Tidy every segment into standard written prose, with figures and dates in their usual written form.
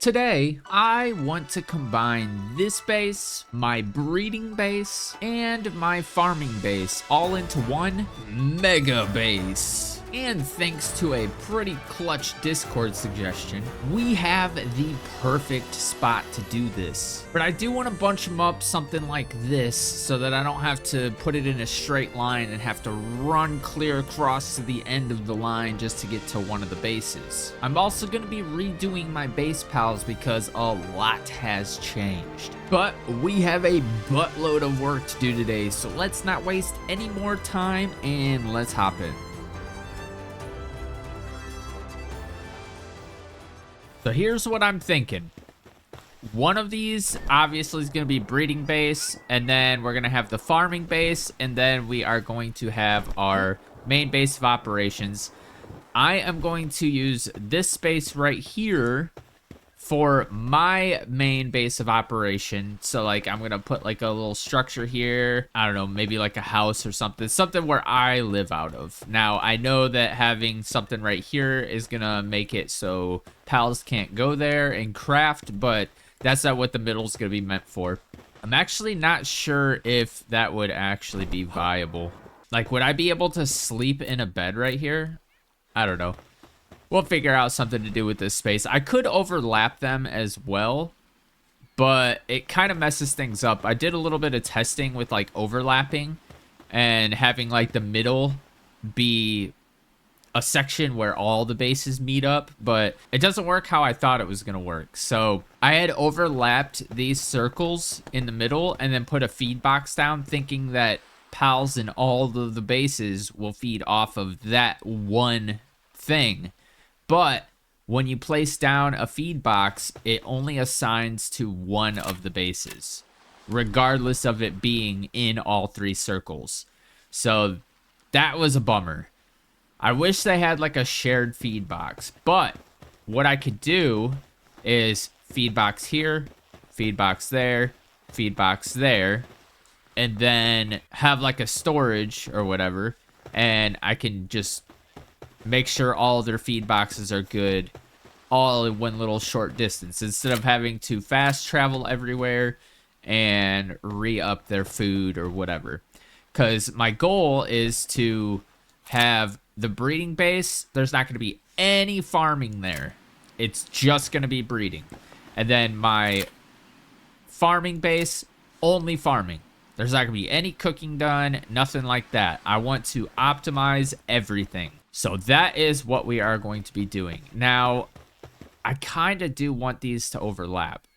Today, I want to combine this base, my breeding base, and my farming base all into one mega base. And thanks to a pretty clutch Discord suggestion, we have the perfect spot to do this. But I do want to bunch them up something like this so that I don't have to put it in a straight line and have to run clear across to the end of the line just to get to one of the bases. I'm also going to be redoing my base pals because a lot has changed. But we have a buttload of work to do today, so let's not waste any more time and let's hop in. So here's what I'm thinking. One of these obviously is going to be breeding base, and then we're going to have the farming base, and then we are going to have our main base of operations. I am going to use this space right here for my main base of operation. So like I'm gonna put like a little structure here, I don't know, maybe like a house or something where I live out of. Now I know that having something right here is gonna make it so pals can't go there and craft, but that's not what the middle is gonna be meant for. I'm actually not sure if that would actually be viable. Like, would I be able to sleep in a bed right here? I don't know. We'll figure out something to do with this space. I could overlap them as well, but it kind of messes things up. I did a little bit of testing with like overlapping and having like the middle be a section where all the bases meet up, but it doesn't work how I thought it was going to work. So I had overlapped these circles in the middle and then put a feed box down, thinking that pals in all of the bases will feed off of that one thing. But when you place down a feed box, it only assigns to one of the bases, regardless of it being in all three circles. So that was a bummer. I wish they had like a shared feed box, but what I could do is feed box here, feed box there, feed box there, and then have like a storage or whatever, and I can just make sure all their feed boxes are good all in one little short distance instead of having to fast travel everywhere and re-up their food or whatever. Because my goal is to have the breeding base. There's not going to be any farming there. It's just going to be breeding. And then my farming base, only farming. There's not going to be any cooking done, nothing like that. I want to optimize everything. So that is what we are going to be doing. Now, I kind of do want these to overlap.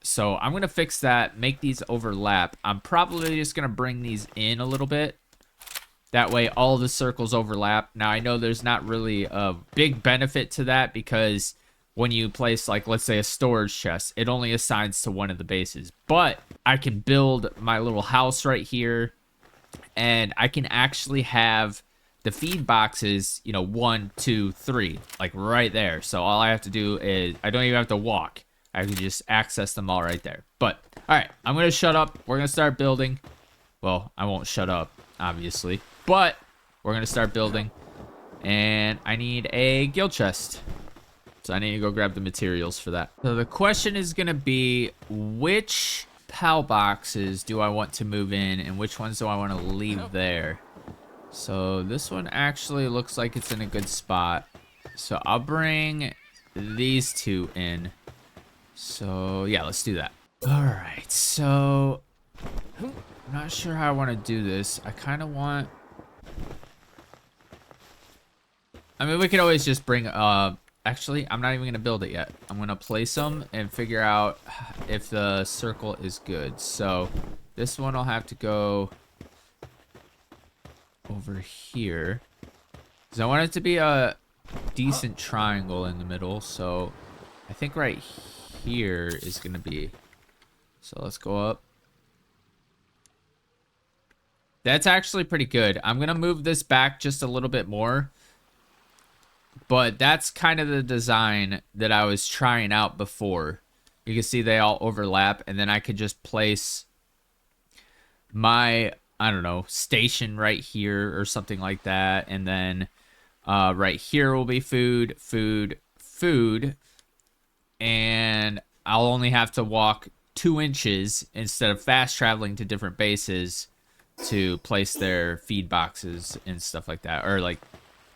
So I'm going to fix that, make these overlap. I'm probably just going to bring these in a little bit. That way all the circles overlap. Now, I know there's not really a big benefit to that because when you place, like, let's say a storage chest, it only assigns to one of the bases. But I can build my little house right here, and I can actually have the feed boxes, you know, 1, 2, 3, like right there. So all I have to do is, I don't even have to walk. I can just access them all right there. But, all right, I'm going to shut up. We're going to start building. Well, I won't shut up, obviously. But we're going to start building. And I need a guild chest. So I need to go grab the materials for that. So the question is going to be, which PAL boxes do I want to move in and which ones do I want to leave there? So this one actually looks like it's in a good spot. So I'll bring these two in. So yeah, let's do that. All right, so I'm not sure how I want to do this. I kind of want... I mean, we could always just bring... Actually, I'm not even going to build it yet. I'm going to place them and figure out if the circle is good. So this one will have to go over here, because I want it to be a decent triangle in the middle. So I think right here is going to be, so let's go up. That's actually pretty good. I'm going to move this back just a little bit more, but that's kind of the design that I was trying out before. You can see they all overlap, and then I could just place my, I don't know, station right here or something like that. And then right here will be food, food, food. and I'll only have to walk 2 inches instead of fast traveling to different bases to place their feed boxes and stuff like that, or like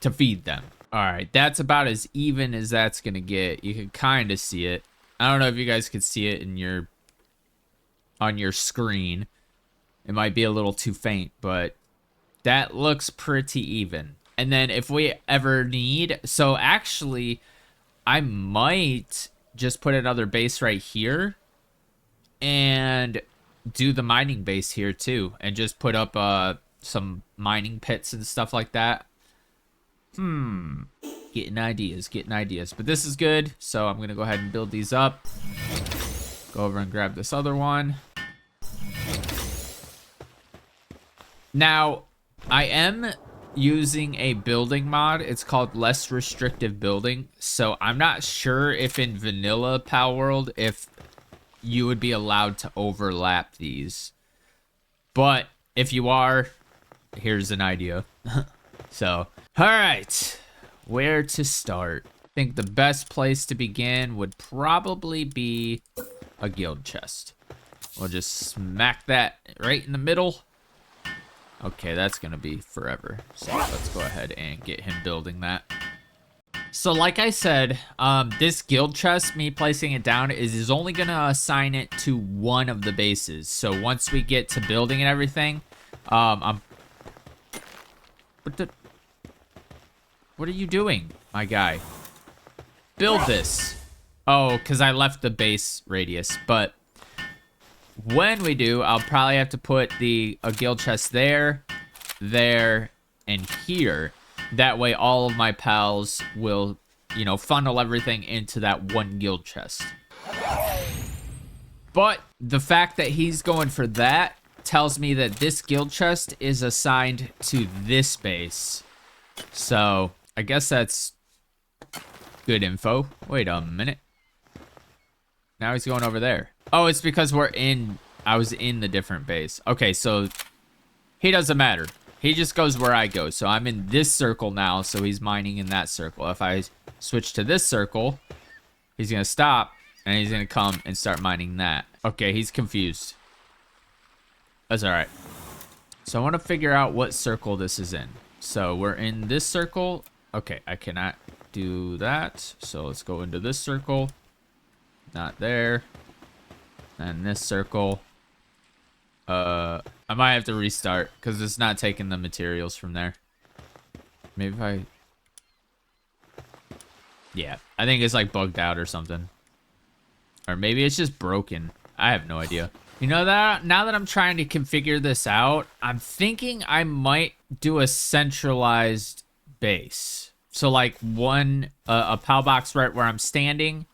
to feed them. All right, that's about as even as that's gonna get. You can kind of see it. I don't know if you guys could see it in on your screen. It might be a little too faint, but that looks pretty even. And then if we ever need, so actually I might just put another base right here and do the mining base here too, and just put up some mining pits and stuff like that. Getting ideas. But this is good, so I'm gonna go ahead and build these up. Go over and grab this other one. Now, I am using a building mod. It's called Less Restrictive Building. So I'm not sure if in vanilla Palworld, if you would be allowed to overlap these. But if you are, here's an idea. So, all right, where to start? I think the best place to begin would probably be a guild chest. We'll just smack that right in the middle. Okay, that's gonna be forever. So let's go ahead and get him building that. So like I said, this guild chest, me placing it down, is only gonna assign it to one of the bases. So once we get to building and everything, what are you doing, my guy? Build this. Oh, because I left the base radius, but when we do, I'll probably have to put a guild chest there, and here. That way all of my pals will, you know, funnel everything into that one guild chest. But the fact that he's going for that tells me that this guild chest is assigned to this base. So I guess that's good info. Wait a minute. Now he's going over there. Oh, it's because I was in the different base. Okay, so he doesn't matter. He just goes where I go. So I'm in this circle now, so he's mining in that circle. If I switch to this circle, he's gonna stop, and he's gonna come and start mining that. Okay, he's confused. That's all right. So I want to figure out what circle this is in. So we're in this circle. Okay, I cannot do that. So let's go into this circle. Not there. And this circle. I might have to restart because it's not taking the materials from there. Maybe if I... Yeah, I think it's like bugged out or something. Or maybe it's just broken. I have no idea. You know that now that I'm trying to configure this out, I'm thinking I might do a centralized base. So like a PAL box right where I'm standing.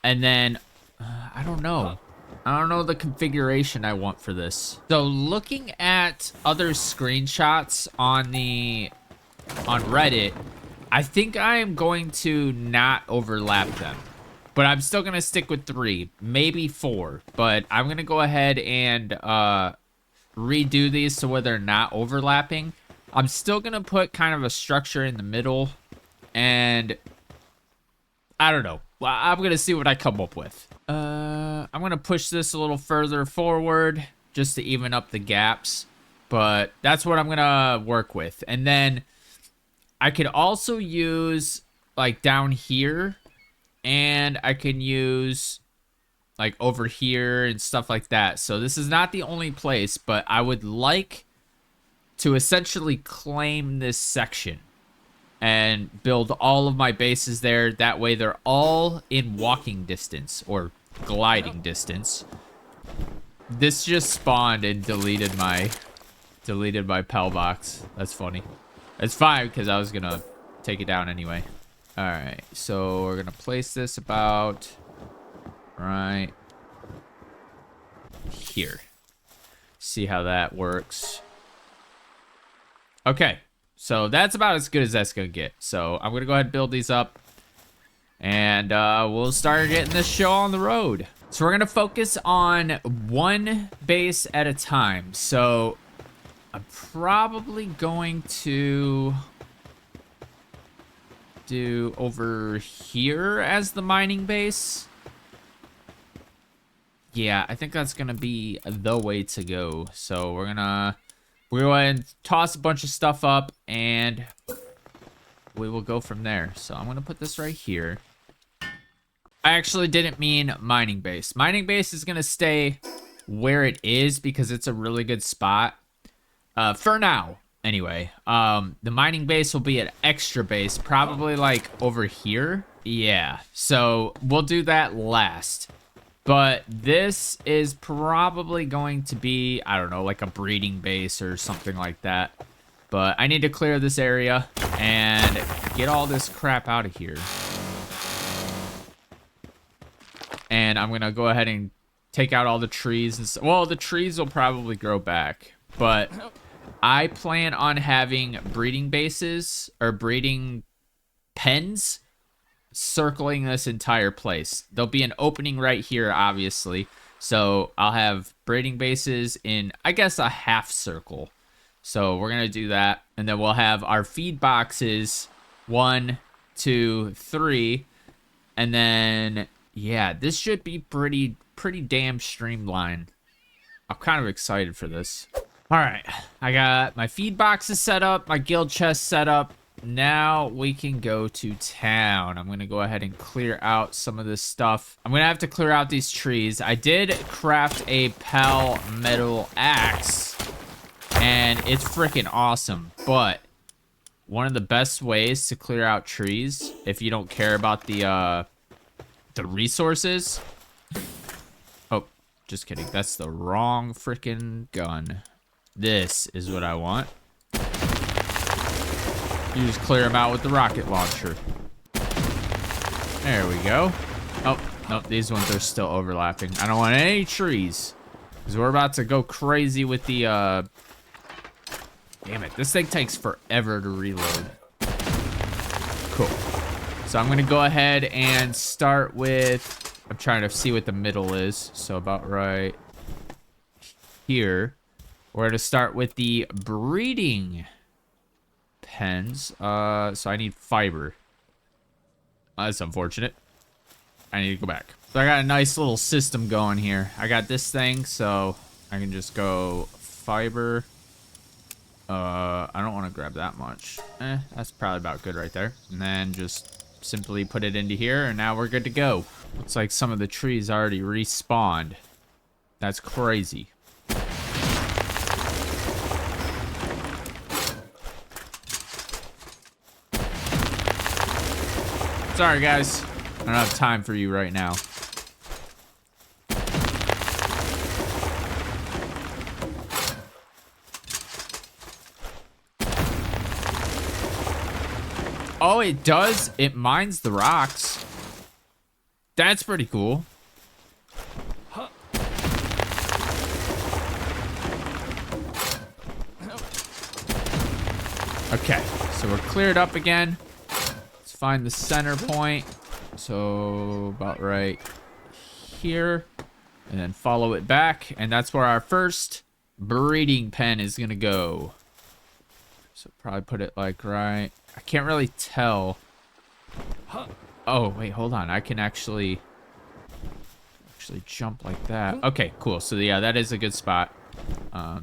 And then, I don't know. I don't know the configuration I want for this. So looking at other screenshots on Reddit, I think I am going to not overlap them. But I'm still going to stick with 3, maybe 4. But I'm going to go ahead and redo these so where they're not overlapping. I'm still going to put kind of a structure in the middle. And I don't know. Well, I'm going to see what I come up with. I'm going to push this a little further forward just to even up the gaps. But that's what I'm going to work with. And then I could also use like down here. And I can use like over here and stuff like that. So this is not the only place, but I would like to essentially claim this section and build all of my bases there. That way they're all in walking distance or gliding distance. This just spawned and deleted my PAL box. That's funny. It's fine because I was gonna take it down anyway. All right, so we're gonna place this about right here. See how that works. Okay, so that's about as good as that's gonna get. So I'm gonna go ahead and build these up, and we'll start getting this show on the road. So we're gonna focus on one base at a time. So I'm probably going to do over here as the mining base. Yeah, I think that's gonna be the way to go. So we're gonna go ahead and toss a bunch of stuff up, and we will go from there. So I'm gonna put this right here. I actually didn't mean mining base. Mining base is gonna stay where it is because it's a really good spot. For now, anyway. The mining base will be an extra base, probably like over here. Yeah, so we'll do that last. But this is probably going to be, I don't know, like a breeding base or something like that. But I need to clear this area and get all this crap out of here. And I'm going to go ahead and take out all the trees. And well, the trees will probably grow back. But I plan on having breeding bases or breeding pens circling this entire place. There'll be an opening right here, obviously. So I'll have breeding bases in, I guess, a half circle. So we're going to do that. And then we'll have our feed boxes 1, 2, 3. And then, yeah, this should be pretty damn streamlined. I'm kind of excited for this. All right, I got my feed boxes set up, my guild chest set up. Now we can go to town. I'm going to go ahead and clear out some of this stuff. I'm going to have to clear out these trees. I did craft a Palmetal axe, and it's freaking awesome. But one of the best ways to clear out trees, if you don't care about the resources. Oh, just kidding. That's the wrong freaking gun. This is what I want. You just clear them out with the rocket launcher. There we go. Oh, nope, these ones are still overlapping. I don't want any trees, because we're about to go crazy with the, Damn it, this thing takes forever to reload. Cool. So I'm going to go ahead and start with... I'm trying to see what the middle is. So about right here. We're going to start with the breeding pens. So I need fiber. That's unfortunate. I need to go back. So I got a nice little system going here. I got this thing, so I can just go fiber. I don't want to grab that much. That's probably about good right there. And then just simply put it into here, and now we're good to go. Looks like some of the trees already respawned. That's crazy. Sorry, guys. I don't have time for you right now. Oh, it does? It mines the rocks. That's pretty cool. Okay, so we're cleared up again. Let's find the center point. So about right here. And then follow it back. And that's where our first breeding pen is going to go. So probably put it like right... I can't really tell. Oh, wait, hold on. I can actually jump like that. Okay, cool. So, yeah, that is a good spot.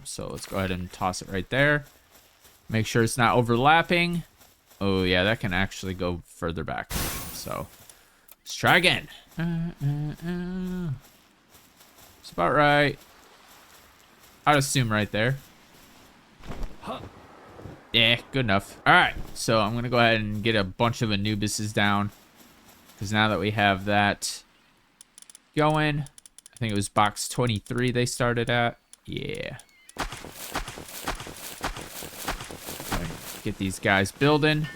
So let's go ahead and toss it right there. Make sure it's not overlapping. Oh, yeah, that can actually go further back. So let's try again. It's about right. I'd assume right there. Yeah, good enough. All right, so I'm going to go ahead and get a bunch of Anubises down. Because now that we have that going, I think it was box 23 they started at. Yeah. Get these guys building.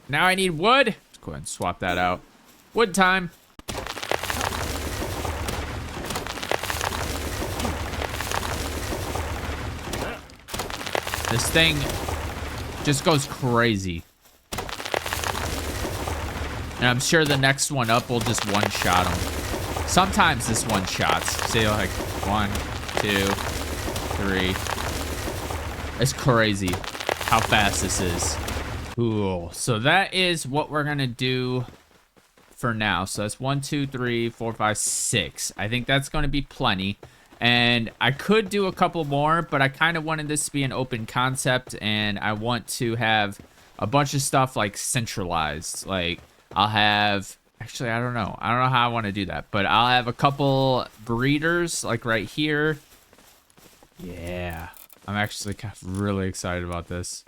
Now I need wood. Let's go ahead and swap that out. Wood time. This thing just goes crazy. And I'm sure the next one up will just one-shot them. Sometimes this one-shots. Say like 1, 2, 3. It's crazy. how fast this is. Cool. So that is what we're gonna do for now. So that's 1, 2, 3, 4, 5, 6. I think that's gonna be plenty. And I could do a couple more, but I kind of wanted this to be an open concept, and I want to have a bunch of stuff like centralized. Like I'll have, actually, I don't know how I want to do that, but I'll have a couple breeders like right here. Yeah, I'm actually really excited about this.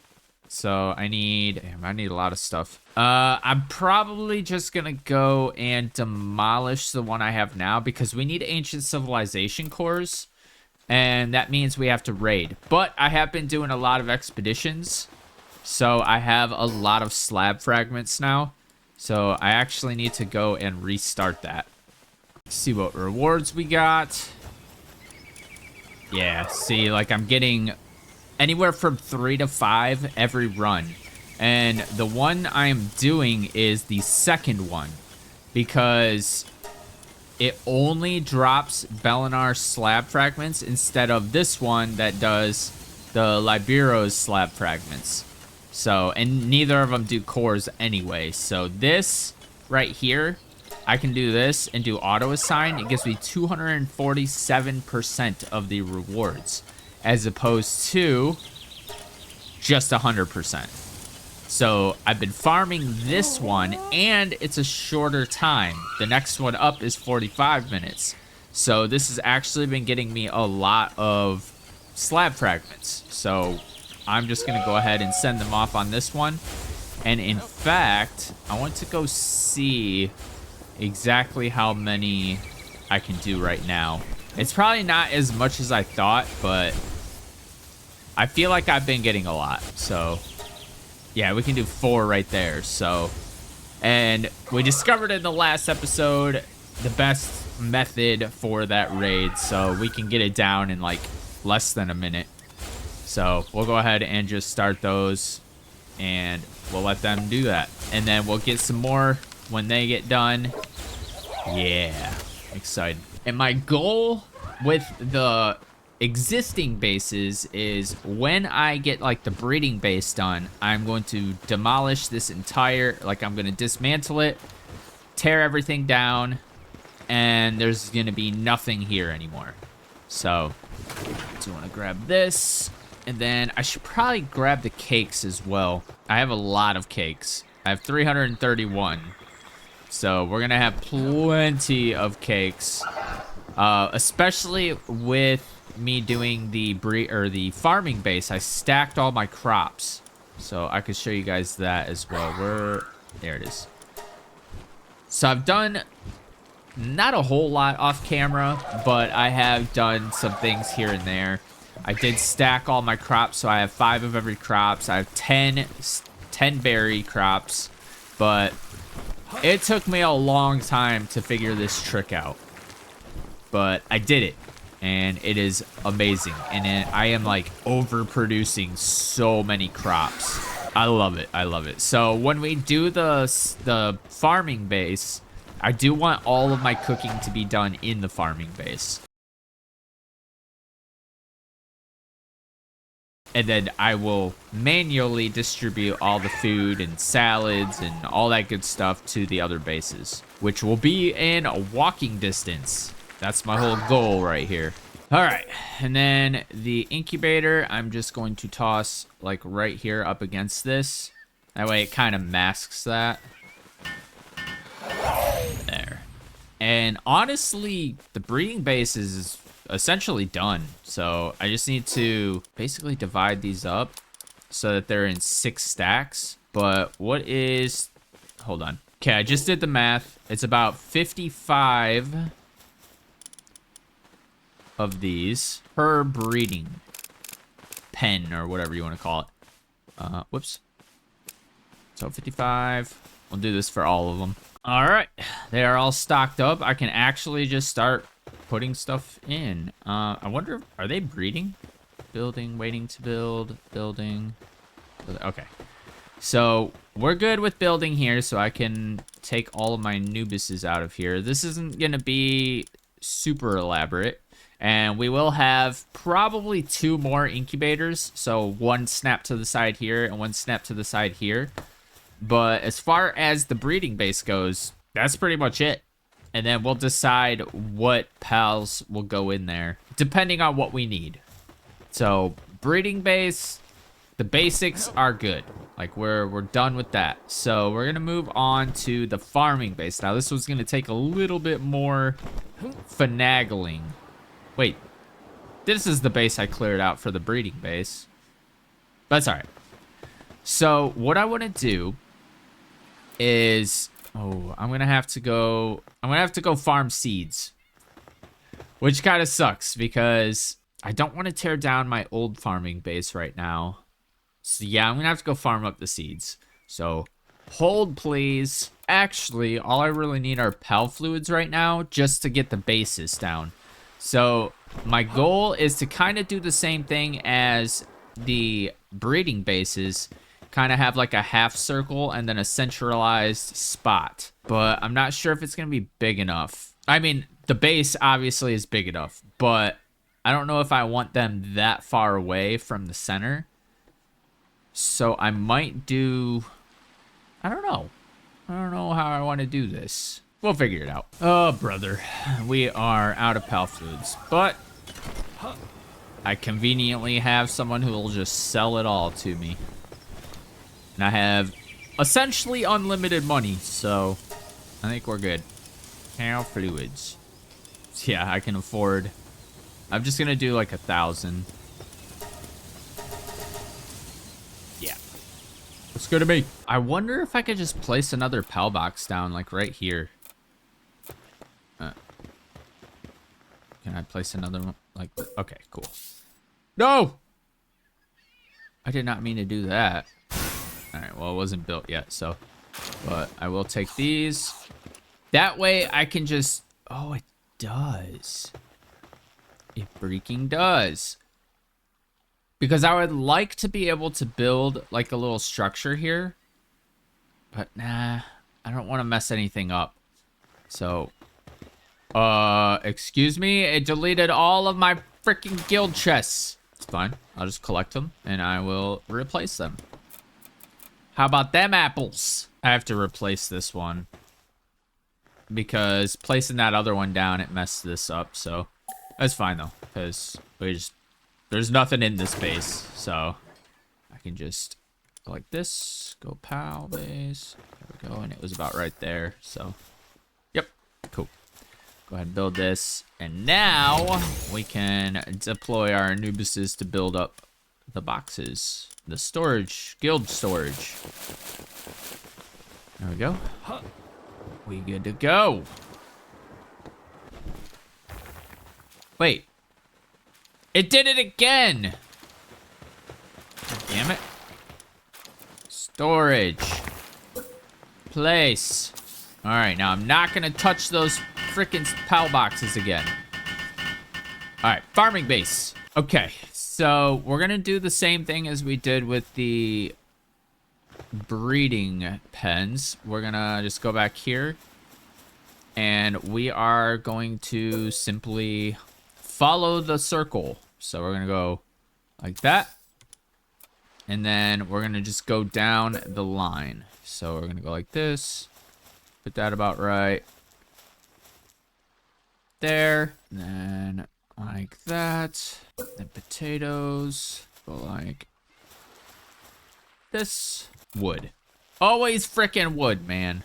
So I need a lot of stuff. I'm probably just gonna go and demolish the one I have now because we need ancient civilization cores, and that means we have to raid. But I have been doing a lot of expeditions, so I have a lot of slab fragments now. So I actually need to go and restart that. See what rewards we got. Yeah, see, like I'm getting anywhere from 3 to 5 every run. And the one I'm doing is the second one because it only drops Belinar slab fragments instead of this one that does the Libero's slab fragments. So, and neither of them do cores anyway. So this right here, I can do this and do auto assign. It gives me 247% of the rewards, as opposed to just 100%. So I've been farming this one, and it's a shorter time. The next one up is 45 minutes. So this has actually been getting me a lot of slab fragments. So I'm just gonna go ahead and send them off on this one. And in fact, I want to go see exactly how many I can do right now. It's probably not as much as I thought, but I feel like I've been getting a lot. So yeah, we can do 4 right there. So, and we discovered in the last episode the best method for that raid, so we can get it down in like less than a minute. So we'll go ahead and just start those, and we'll let them do that, and then we'll get some more when they get done. Yeah, excited. And my goal with the existing bases is when I get like the breeding base done, I'm going to demolish this entire, like I'm going to dismantle it, tear everything down, and there's going to be nothing here anymore. So I want to grab this, and then I should probably grab the cakes as well. I have a lot of cakes. I have 331. So we're going to have plenty of cakes, especially with me doing the farming base. I stacked all my crops, so I could show you guys that as well. There it is. So I've done not a whole lot off camera, but I have done some things here and there. I did stack all my crops, so I have 5 of every crops. I have 10 berry crops, but it took me a long time to figure this trick out, but I did it. And it is amazing. And I am like overproducing so many crops. I love it. I love it. So when we do the farming base, I do want all of my cooking to be done in the farming base. And then I will manually distribute all the food and salads and all that good stuff to the other bases, which will be in a walking distance. That's my whole goal right here. All right, and then the incubator, I'm just going to toss like right here up against this. That way it kind of masks that. There. And honestly, the breeding base is essentially done. So I just need to basically divide these up so that they're in 6 stacks. But what is, hold on. Okay, I just did the math. It's about 55 of these per breeding pen, or whatever you want to call it. Whoops. So 55. We'll do this for all of them. All right, they are all stocked up. I can actually just start putting stuff in. I wonder, are they breeding? Building, waiting to build, building. Okay. So we're good with building here, so I can take all of my Nubuses out of here. This isn't going to be super elaborate. And we will have probably 2 more incubators. So 1 snap to the side here and 1 snap to the side here. But as far as the breeding base goes, that's pretty much it. And then we'll decide what pals will go in there, depending on what we need. So breeding base, the basics are good. Like we're done with that. So we're gonna move on to the farming base. Now this was gonna take a little bit more finagling. Wait, this is the base I cleared out for the breeding base. That's all right. So what I want to do is, I'm gonna have to go farm seeds, which kind of sucks because I don't want to tear down my old farming base right now. So yeah, I'm gonna have to go farm up the seeds. So hold please. Actually, all I really need are pal fluids right now just to get the bases down. So my goal is to kind of do the same thing as the breeding bases, kind of have like a half circle and then a centralized spot. But I'm not sure if it's going to be big enough. I mean, the base obviously is big enough, but I don't know if I want them that far away from the center. So I might do, I don't know how I want to do this. We'll figure it out. Oh, brother. We are out of pal fluids, but I conveniently have someone who will just sell it all to me. And I have essentially unlimited money, so I think we're good. Pal fluids. Yeah, I can afford. I'm just gonna do like 1,000. Yeah. Looks good to me. I wonder if I could just place another pal box down like right here. Can I place another one? Like, okay, cool. No! I did not mean to do that. All right, well, it wasn't built yet, so. But I will take these. That way I can just, oh, it does. It freaking does. Because I would like to be able to build like a little structure here. But nah, I don't want to mess anything up. So, excuse me, it deleted all of my freaking guild chests. It's fine, I'll just collect them and I will replace them. How about them apples? I have to replace this one because placing that other one down, it messed this up. So that's fine though, because there's nothing in this base. So I can just go like this, go pal base. There we go, and it was about right there. So, yep, cool. Go ahead and build this. And now we can deploy our Anubises to build up the boxes. The storage, guild storage. There we go. We good to go. Wait. It did it again. Damn it. Storage. Place. All right, now I'm not gonna touch those freaking pal boxes again. All right, farming base. Okay, so we're gonna do the same thing as we did with the breeding pens. We're gonna just go back here and we are going to simply follow the circle. So we're gonna go like that. And then we're gonna just go down the line. So we're gonna go like this. Put that about right there. And then like that. Then potatoes. Go like this. Wood. Always frickin' wood, man.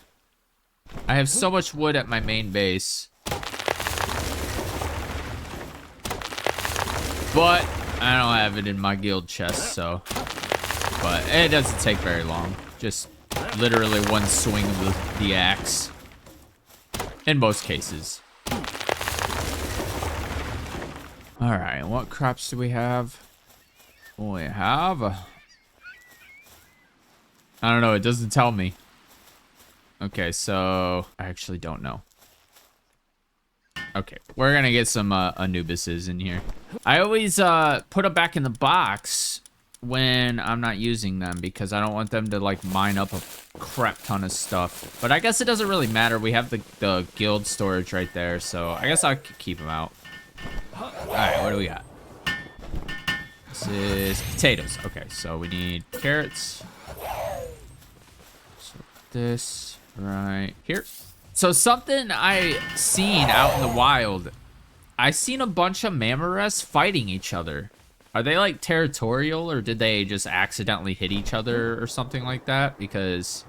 I have so much wood at my main base. But I don't have it in my guild chest, so. But it doesn't take very long. Just literally one swing of the axe. In most cases. Alright, what crops do we have? We have... I don't know, it doesn't tell me. Okay, so... I actually don't know. Okay, we're gonna get some Anubises in here. I always put them back in the box when I'm not using them because I don't want them to like mine up a crap ton of stuff. But I guess it doesn't really matter. We have the guild storage right there, so I guess I'll keep them out. All right, what do we got? This is potatoes. Okay, so we need carrots. So this right here. So something I seen out in the wild, I seen a bunch of Mammoress fighting each other. Are they like territorial, or did they just accidentally hit each other or something like that? Because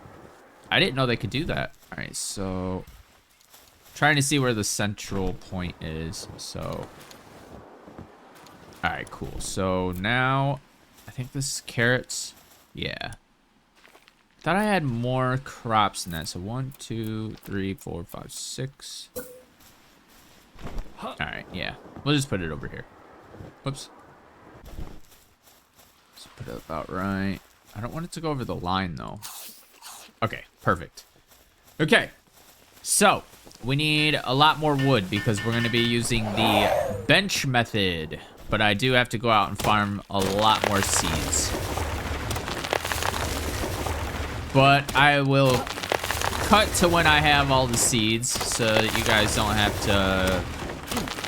I didn't know they could do that. All right, so trying to see where the central point is. So, all right, cool. So now I think this is carrots. Yeah. Thought I had more crops than that. So 1, 2, 3, 4, 5, 6. All right, yeah. We'll just put it over here. Whoops. Let's put it about right. I don't want it to go over the line though. Okay, perfect. Okay, so we need a lot more wood because we're going to be using the bench method. But I do have to go out and farm a lot more seeds. But I will cut to when I have all the seeds so that you guys don't have to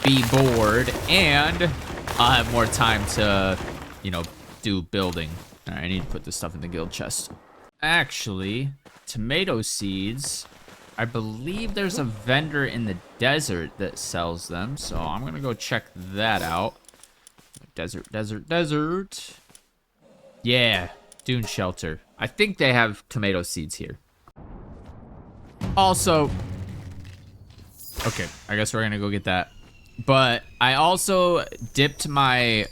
be bored. And I'll have more time to, you know, do building. All right, I need to put this stuff in the guild chest. Actually, tomato seeds, I believe there's a vendor in the desert that sells them. So I'm going to go check that out. Desert. Yeah, dune shelter. I think they have tomato seeds here. Also, okay, I guess we're gonna go get that. But I also dipped my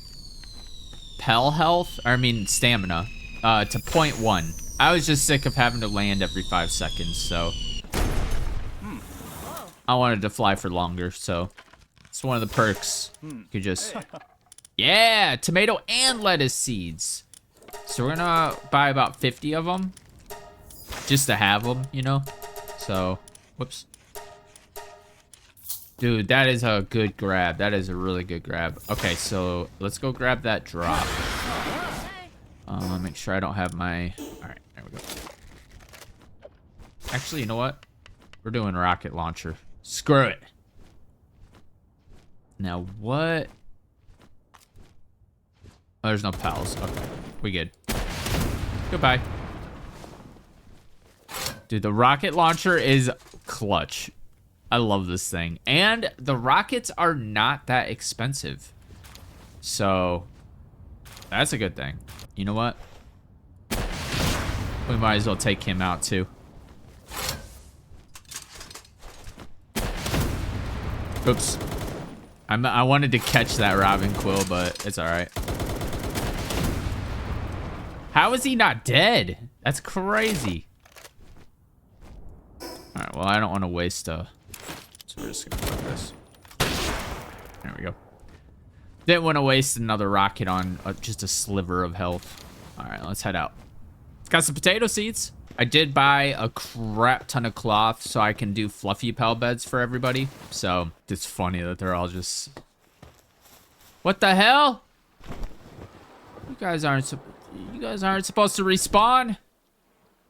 stamina, to 0.1. I was just sick of having to land every 5 seconds, so I wanted to fly for longer, so it's one of the perks. You could just... Yeah, tomato and lettuce seeds. So we're gonna buy about 50 of them. Just to have them, you know? So, whoops. Dude, that is a good grab. That is a really good grab. Okay, so let's go grab that drop. Make sure I don't have my... Alright, there we go. Actually, you know what? We're doing rocket launcher. Screw it. Now, what... Oh, there's no pals. Okay, we good. Goodbye. Dude, the rocket launcher is clutch. I love this thing. And the rockets are not that expensive. So, that's a good thing. You know what? We might as well take him out too. Oops. I wanted to catch that Robin Quill, but it's alright. How is he not dead? That's crazy. Alright, well, I don't want to waste so we're just gonna put this. There we go. Didn't want to waste another rocket on just a sliver of health. Alright, let's head out. Got some potato seeds. I did buy a crap ton of cloth so I can do fluffy pal beds for everybody. So, it's funny that they're all just... What the hell? You guys aren't supposed to respawn?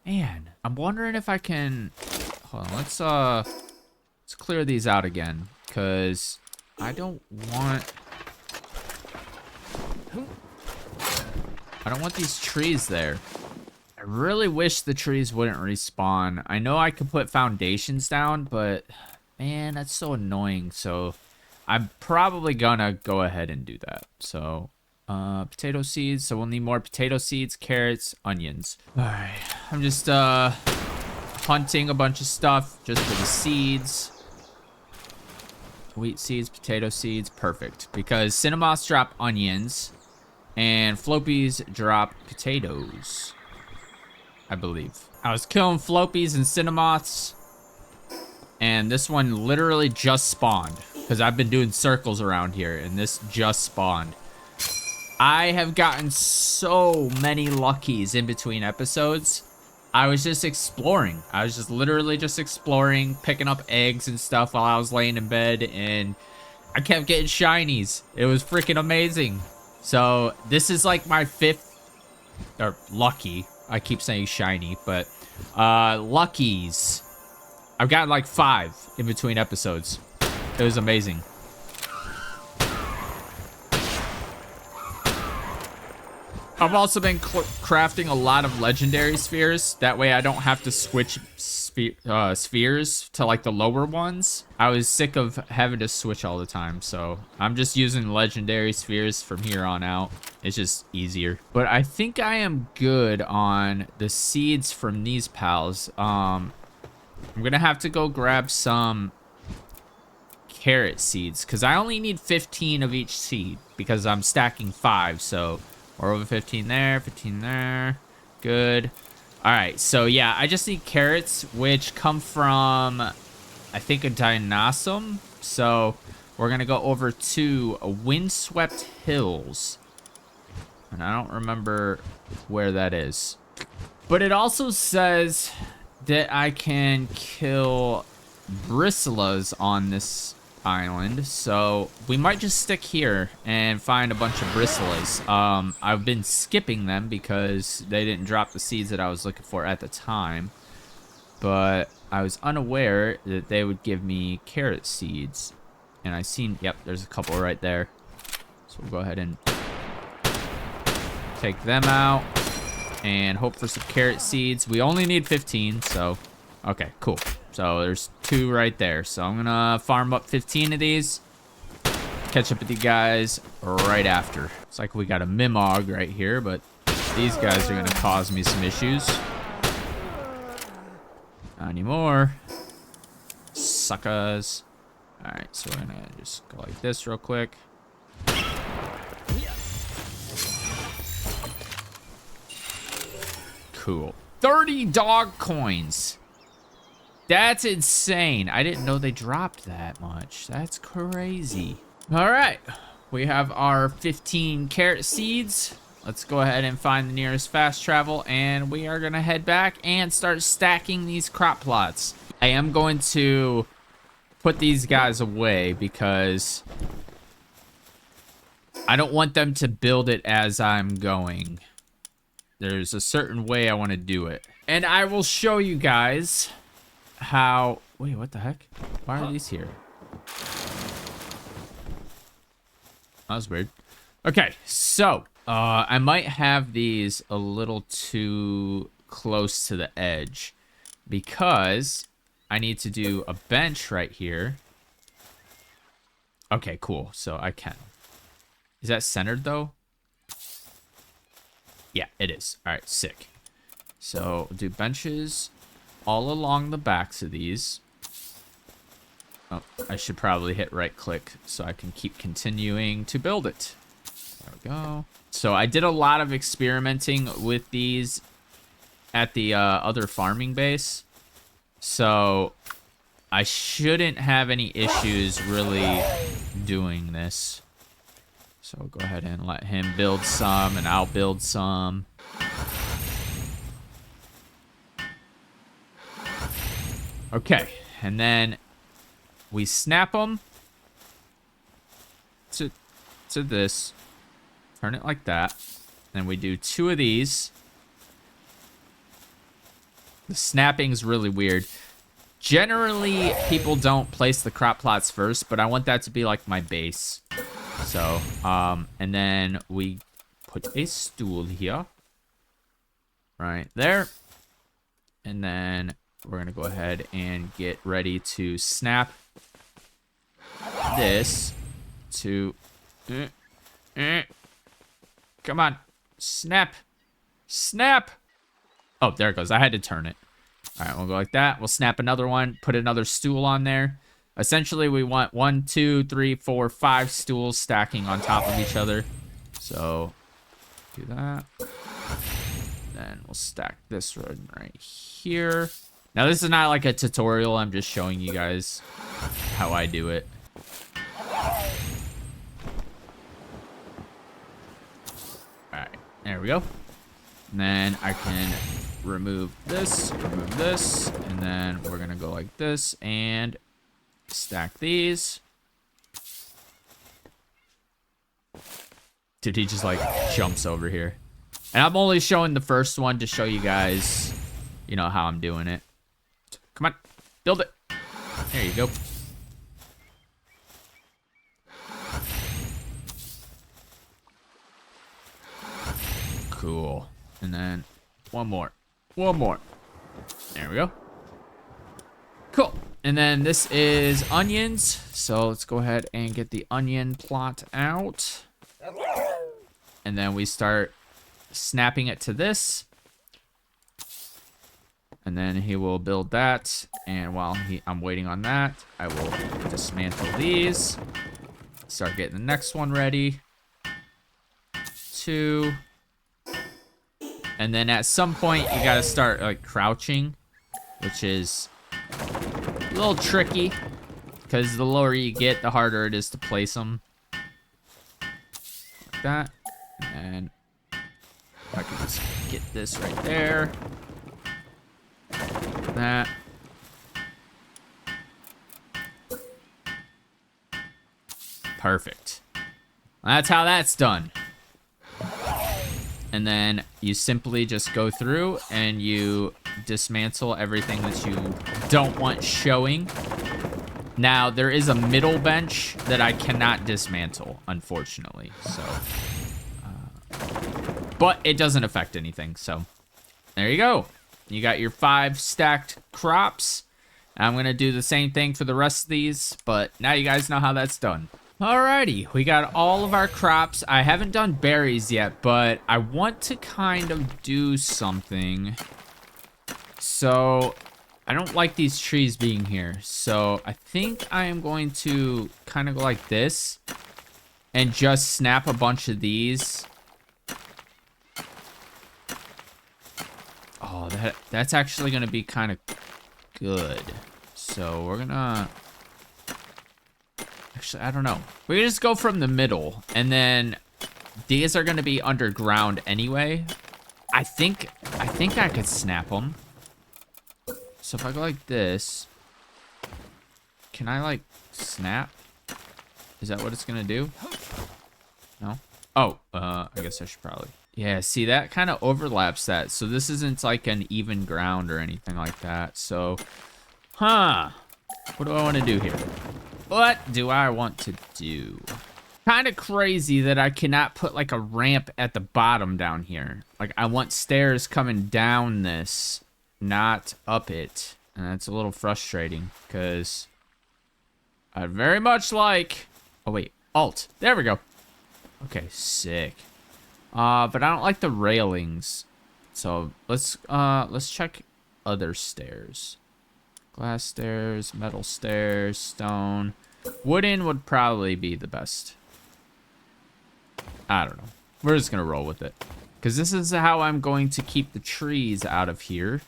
Man, I'm wondering if I can... Hold on, let's clear these out again. Because I don't want these trees there. I really wish the trees wouldn't respawn. I know I could put foundations down, but man, that's so annoying. So I'm probably gonna go ahead and do that. So potato seeds. So we'll need more potato seeds, carrots, onions. All right, I'm just hunting a bunch of stuff just for the seeds. Wheat seeds, potato seeds, perfect. Because Cinnamoths drop onions and Flopies drop potatoes, I believe. I was killing Flopies and Cinnamoths, and this one literally just spawned because I've been doing circles around here, and this just spawned. I have gotten so many luckies in between episodes. I was just exploring. I was just literally just exploring, picking up eggs and stuff while I was laying in bed, and I kept getting shinies. It was freaking amazing. So this is like my 5th, or lucky. I keep saying shiny, but luckies. I've gotten like 5 in between episodes. It was amazing. I've also been crafting a lot of legendary spheres. That way I don't have to switch spheres to like the lower ones. I was sick of having to switch all the time. So I'm just using legendary spheres from here on out. It's just easier. But I think I am good on the seeds from these pals. I'm going to have to go grab some carrot seeds because I only need 15 of each seed because I'm stacking 5. So we're over 15 there, 15 there. Good. All right, so yeah, I just need carrots, which come from, I think, a dinosaur. So we're gonna go over to Windswept Hills, and I don't remember where that is. But it also says that I can kill bristlers on this island, so we might just stick here and find a bunch of bristlers. I've been skipping them because they didn't drop the seeds that I was looking for at the time, but I was unaware that they would give me carrot seeds, and I seen, yep, there's a couple right there, so we'll go ahead and take them out and hope for some carrot seeds. We only need 15, so okay, cool. So there's 2 right there. So I'm gonna farm up 15 of these. Catch up with you guys right after. It's like we got a Mimog right here, but these guys are gonna cause me some issues. Not anymore. Suckers. All right, so we're gonna just go like this real quick. Cool. 30 dog coins. That's insane. I didn't know they dropped that much. That's crazy. All right. We have our 15 carrot seeds. Let's go ahead and find the nearest fast travel, and we are going to head back and start stacking these crop plots. I am going to put these guys away because I don't want them to build it as I'm going. There's a certain way I want to do it. And I will show you guys how... Wait, what the heck? Why are these here? That was weird. Okay, so I might have these a little too close to the edge because I need to do a bench right here. Okay, cool. So I can. Is that centered though? Yeah, it is. All right, sick. So we'll do benches all along the backs of these. Oh, I should probably hit right click so I can keep continuing to build it. There we go. So I did a lot of experimenting with these at the other farming base. So I shouldn't have any issues really doing this. So we'll go ahead and let him build some and I'll build some. Okay, and then we snap them to this, turn it like that, then we do 2 of these. The snapping's really weird. Generally, people don't place the crop plots first, but I want that to be like my base. So, and then we put a stool here, right there, and then we're gonna go ahead and get ready to snap this to, come on, snap, snap. Oh, there it goes. I had to turn it. All right, we'll go like that. We'll snap another one, put another stool on there. Essentially, we want 1, 2, 3, 4, 5 stools stacking on top of each other. So do that. Then we'll stack this one right here. Now, this is not like a tutorial. I'm just showing you guys how I do it. All right, there we go. And then I can remove this, and then we're gonna go like this and stack these. Dude, he just like jumps over here. And I'm only showing the first one to show you guys, you know, how I'm doing it. Come on, build it. There you go. Cool. And then one more. One more. There we go. Cool. And then this is onions. So let's go ahead and get the onion plot out. And then we start snapping it to this. And then he will build that. And while I'm waiting on that, I will dismantle these. Start getting the next one ready. 2. And then at some point, you gotta start like crouching, which is a little tricky because the lower you get, the harder it is to place them. Like that. And I can just get this right there. That. Perfect. That's how that's done. And then you simply just go through and you dismantle everything that you don't want showing. Now, there is a middle bench that I cannot dismantle, unfortunately. So, but it doesn't affect anything. So, there you go. You got your 5 stacked crops. I'm going to do the same thing for the rest of these, but now you guys know how that's done. Alrighty, we got all of our crops. I haven't done berries yet, but I want to kind of do something. So, I don't like these trees being here. So, I think I am going to kind of go like this and just snap a bunch of these. Oh, that's actually going to be kind of good. So, we're going to... Actually, I don't know. We can just go from the middle, and then these are going to be underground anyway. I think I could snap them. So if I go like this, can I like snap? Is that what it's going to do? No? Oh, I guess I should probably. Yeah, see, that kind of overlaps that. So this isn't like an even ground or anything like that. So, what do I want to do here? What do I want to do? Kind of crazy that I cannot put like a ramp at the bottom down here. Like I want stairs coming down this, not up it. And that's a little frustrating because I'd very much like... Oh wait, Alt. There we go. Okay, sick. But I don't like the railings. So let's check other stairs. Glass stairs, metal stairs, stone. Wooden would probably be the best. I don't know. We're just going to roll with it. Because this is how I'm going to keep the trees out of here.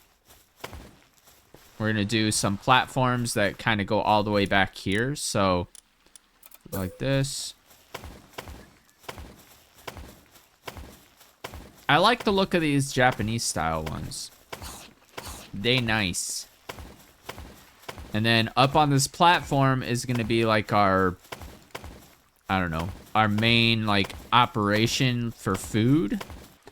We're going to do some platforms that kind of go all the way back here. So, like this. I like the look of these Japanese style ones. They nice. And then up on this platform is going to be like our, I don't know, our main like operation for food.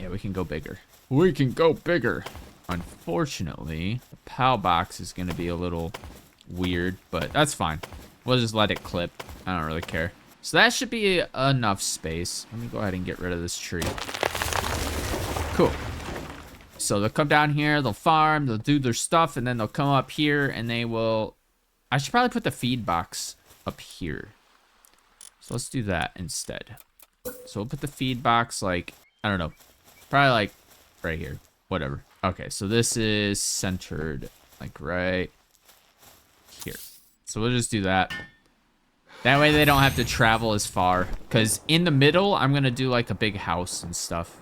Yeah, we can go bigger. We can go bigger. Unfortunately, the PAL box is going to be a little weird, but that's fine. We'll just let it clip. I don't really care. So that should be enough space. Let me go ahead and get rid of this tree. Cool. So they'll come down here, they'll farm, they'll do their stuff, and then they'll come up here and they will... I should probably put the feed box up here. So let's do that instead. So we'll put the feed box like, I don't know, probably like right here, whatever. Okay, so this is centered like right here. So we'll just do that. That way they don't have to travel as far. Because in the middle, I'm going to do like a big house and stuff.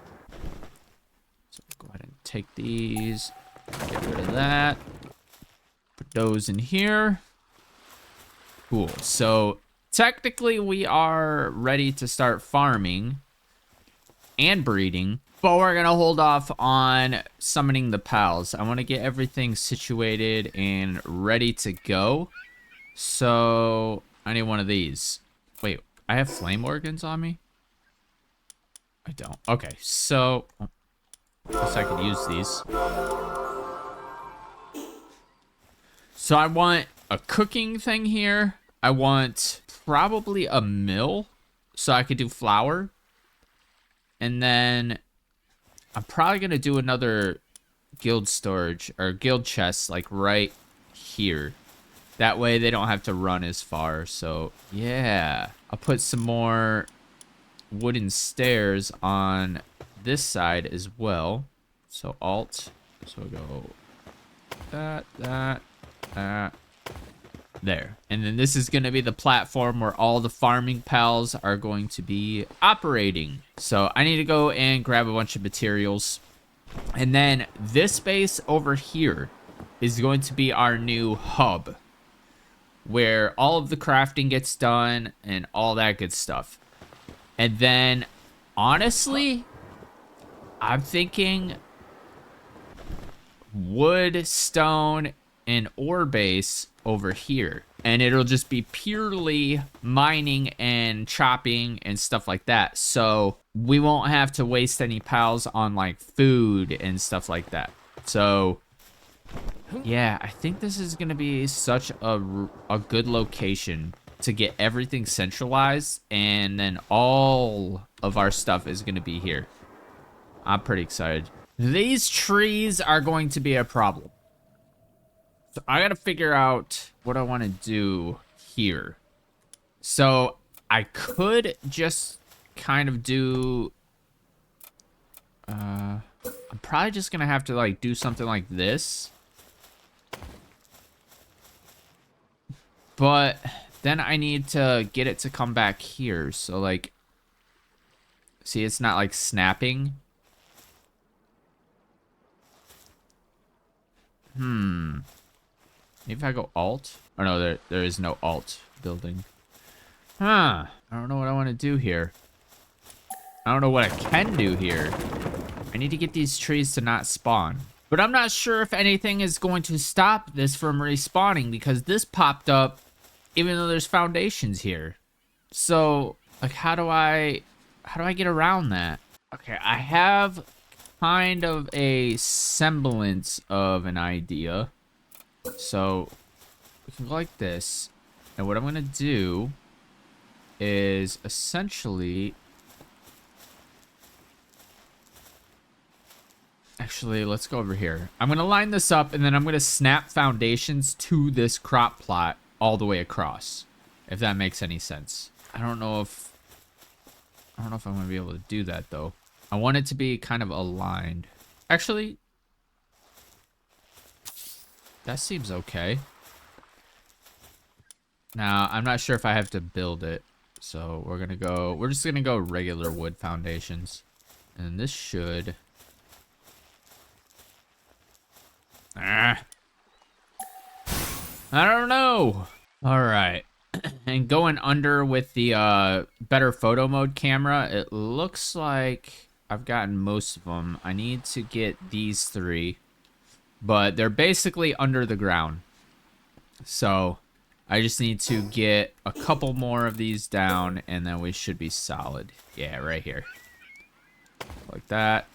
So go ahead and take these. Get rid of that. Put those in here. Cool. So technically we are ready to start farming and breeding. But we're going to hold off on summoning the pals. I want to get everything situated and ready to go. So I need one of these. Wait, I have flame organs on me? I don't. Okay, so I guess I could use these. So I want a cooking thing here. I want probably a mill so I could do flour. And then I'm probably going to do another guild storage or guild chest like right here. That way they don't have to run as far. So yeah, I'll put some more wooden stairs on this side as well. So alt, so we'll go that. There. And then this is going to be the platform where all the farming pals are going to be operating. So I need to go and grab a bunch of materials. And then this space over here is going to be our new hub, where all of the crafting gets done and all that good stuff. And then, honestly, I'm thinking wood, stone, and ore base over here. And it'll just be purely mining and chopping and stuff like that. So we won't have to waste any pals on like food and stuff like that. So yeah, I think this is going to be such a good location to get everything centralized. And then all of our stuff is going to be here. I'm pretty excited. These trees are going to be a problem. So I got to figure out what I want to do here. So I could just kind of do... I'm probably just going to have to like do something like this. But then I need to get it to come back here. So like, see, it's not like snapping. Maybe if I go alt? Oh no, there is no alt building. I don't know what I want to do here. I don't know what I can do here. I need to get these trees to not spawn. But I'm not sure if anything is going to stop this from respawning, because this popped up even though there's foundations here. So, like, how do I get around that? Okay, I have kind of a semblance of an idea. So we can go like this. And what I'm gonna do is essentially... Actually, let's go over here. I'm gonna line this up and then I'm gonna snap foundations to this crop plot all the way across. If that makes any sense. I don't know if I'm gonna be able to do that though. I want it to be kind of aligned. Actually, that seems okay. Now, I'm not sure if I have to build it. So we're just gonna go regular wood foundations. And this should... I don't know. All right. And going under with the better photo mode camera, it looks like I've gotten most of them. I need to get these 3, but they're basically under the ground. So I just need to get a couple more of these down and then we should be solid. Yeah, right here. Like that.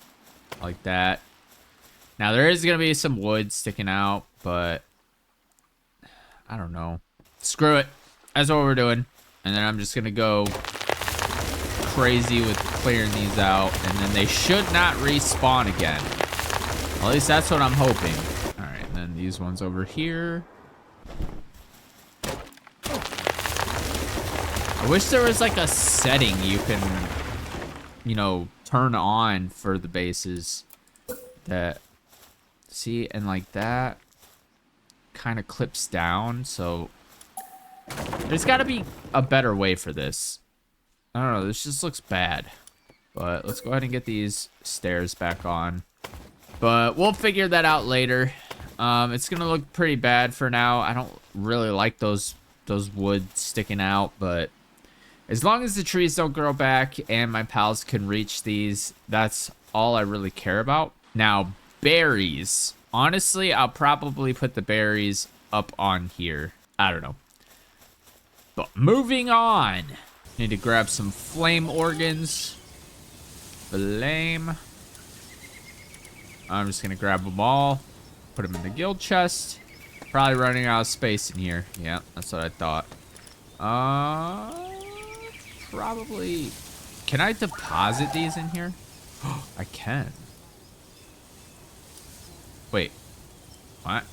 Like that. Now there is going to be some wood sticking out, but I don't know. Screw it. That's what we're doing. And then I'm just going to go crazy with clearing these out. And then they should not respawn again. Well, at least that's what I'm hoping. All right, and then these ones over here. I wish there was like a setting you can, you know, turn on for the bases. That, see, and like that kind of clips down, so there's got to be a better way for this. I don't know, this just looks bad. But let's go ahead and get these stairs back on. But we'll figure that out later. It's gonna look pretty bad for now. I don't really like those wood sticking out, but as long as the trees don't grow back and my pals can reach these, that's all I really care about. Now, berries. Honestly, I'll probably put the berries up on here. I don't know. But moving on. Need to grab some flame organs. Flame. I'm just gonna grab them all. Put them in the guild chest. Probably running out of space in here. Yeah, that's what I thought. Probably. Can I deposit these in here? I can. Wait. What?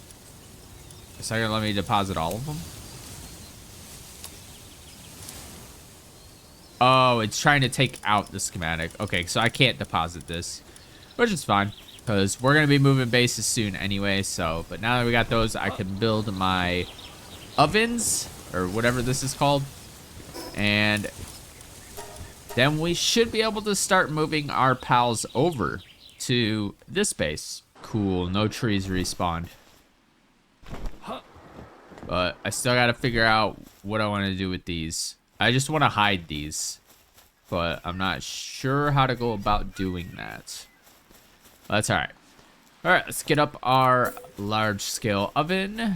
Is that gonna let me deposit all of them? Oh, it's trying to take out the schematic. Okay, so I can't deposit this, which is fine because we're gonna be moving bases soon anyway. So, but now that we got those, I can build my ovens or whatever this is called, and then we should be able to start moving our pals over to this base. Cool, no trees respawned. But I still gotta figure out what I want to do with these. I just want to hide these, but I'm not sure how to go about doing that. That's all right. All right, let's get up our large scale oven.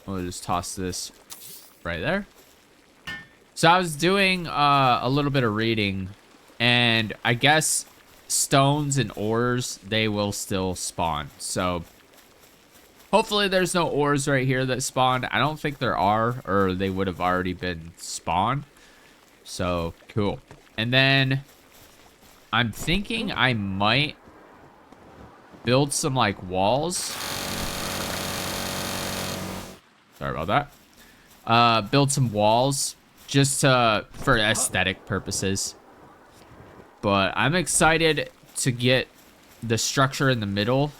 We'll just toss this right there. So I was doing a little bit of reading, and I guess stones and ores, they will still spawn. So hopefully there's no ores right here that spawned. I don't think there are, or they would have already been spawned. So cool. And then I'm thinking I might build some like walls. Sorry about that. Build some walls just for aesthetic purposes. But I'm excited to get the structure in the middle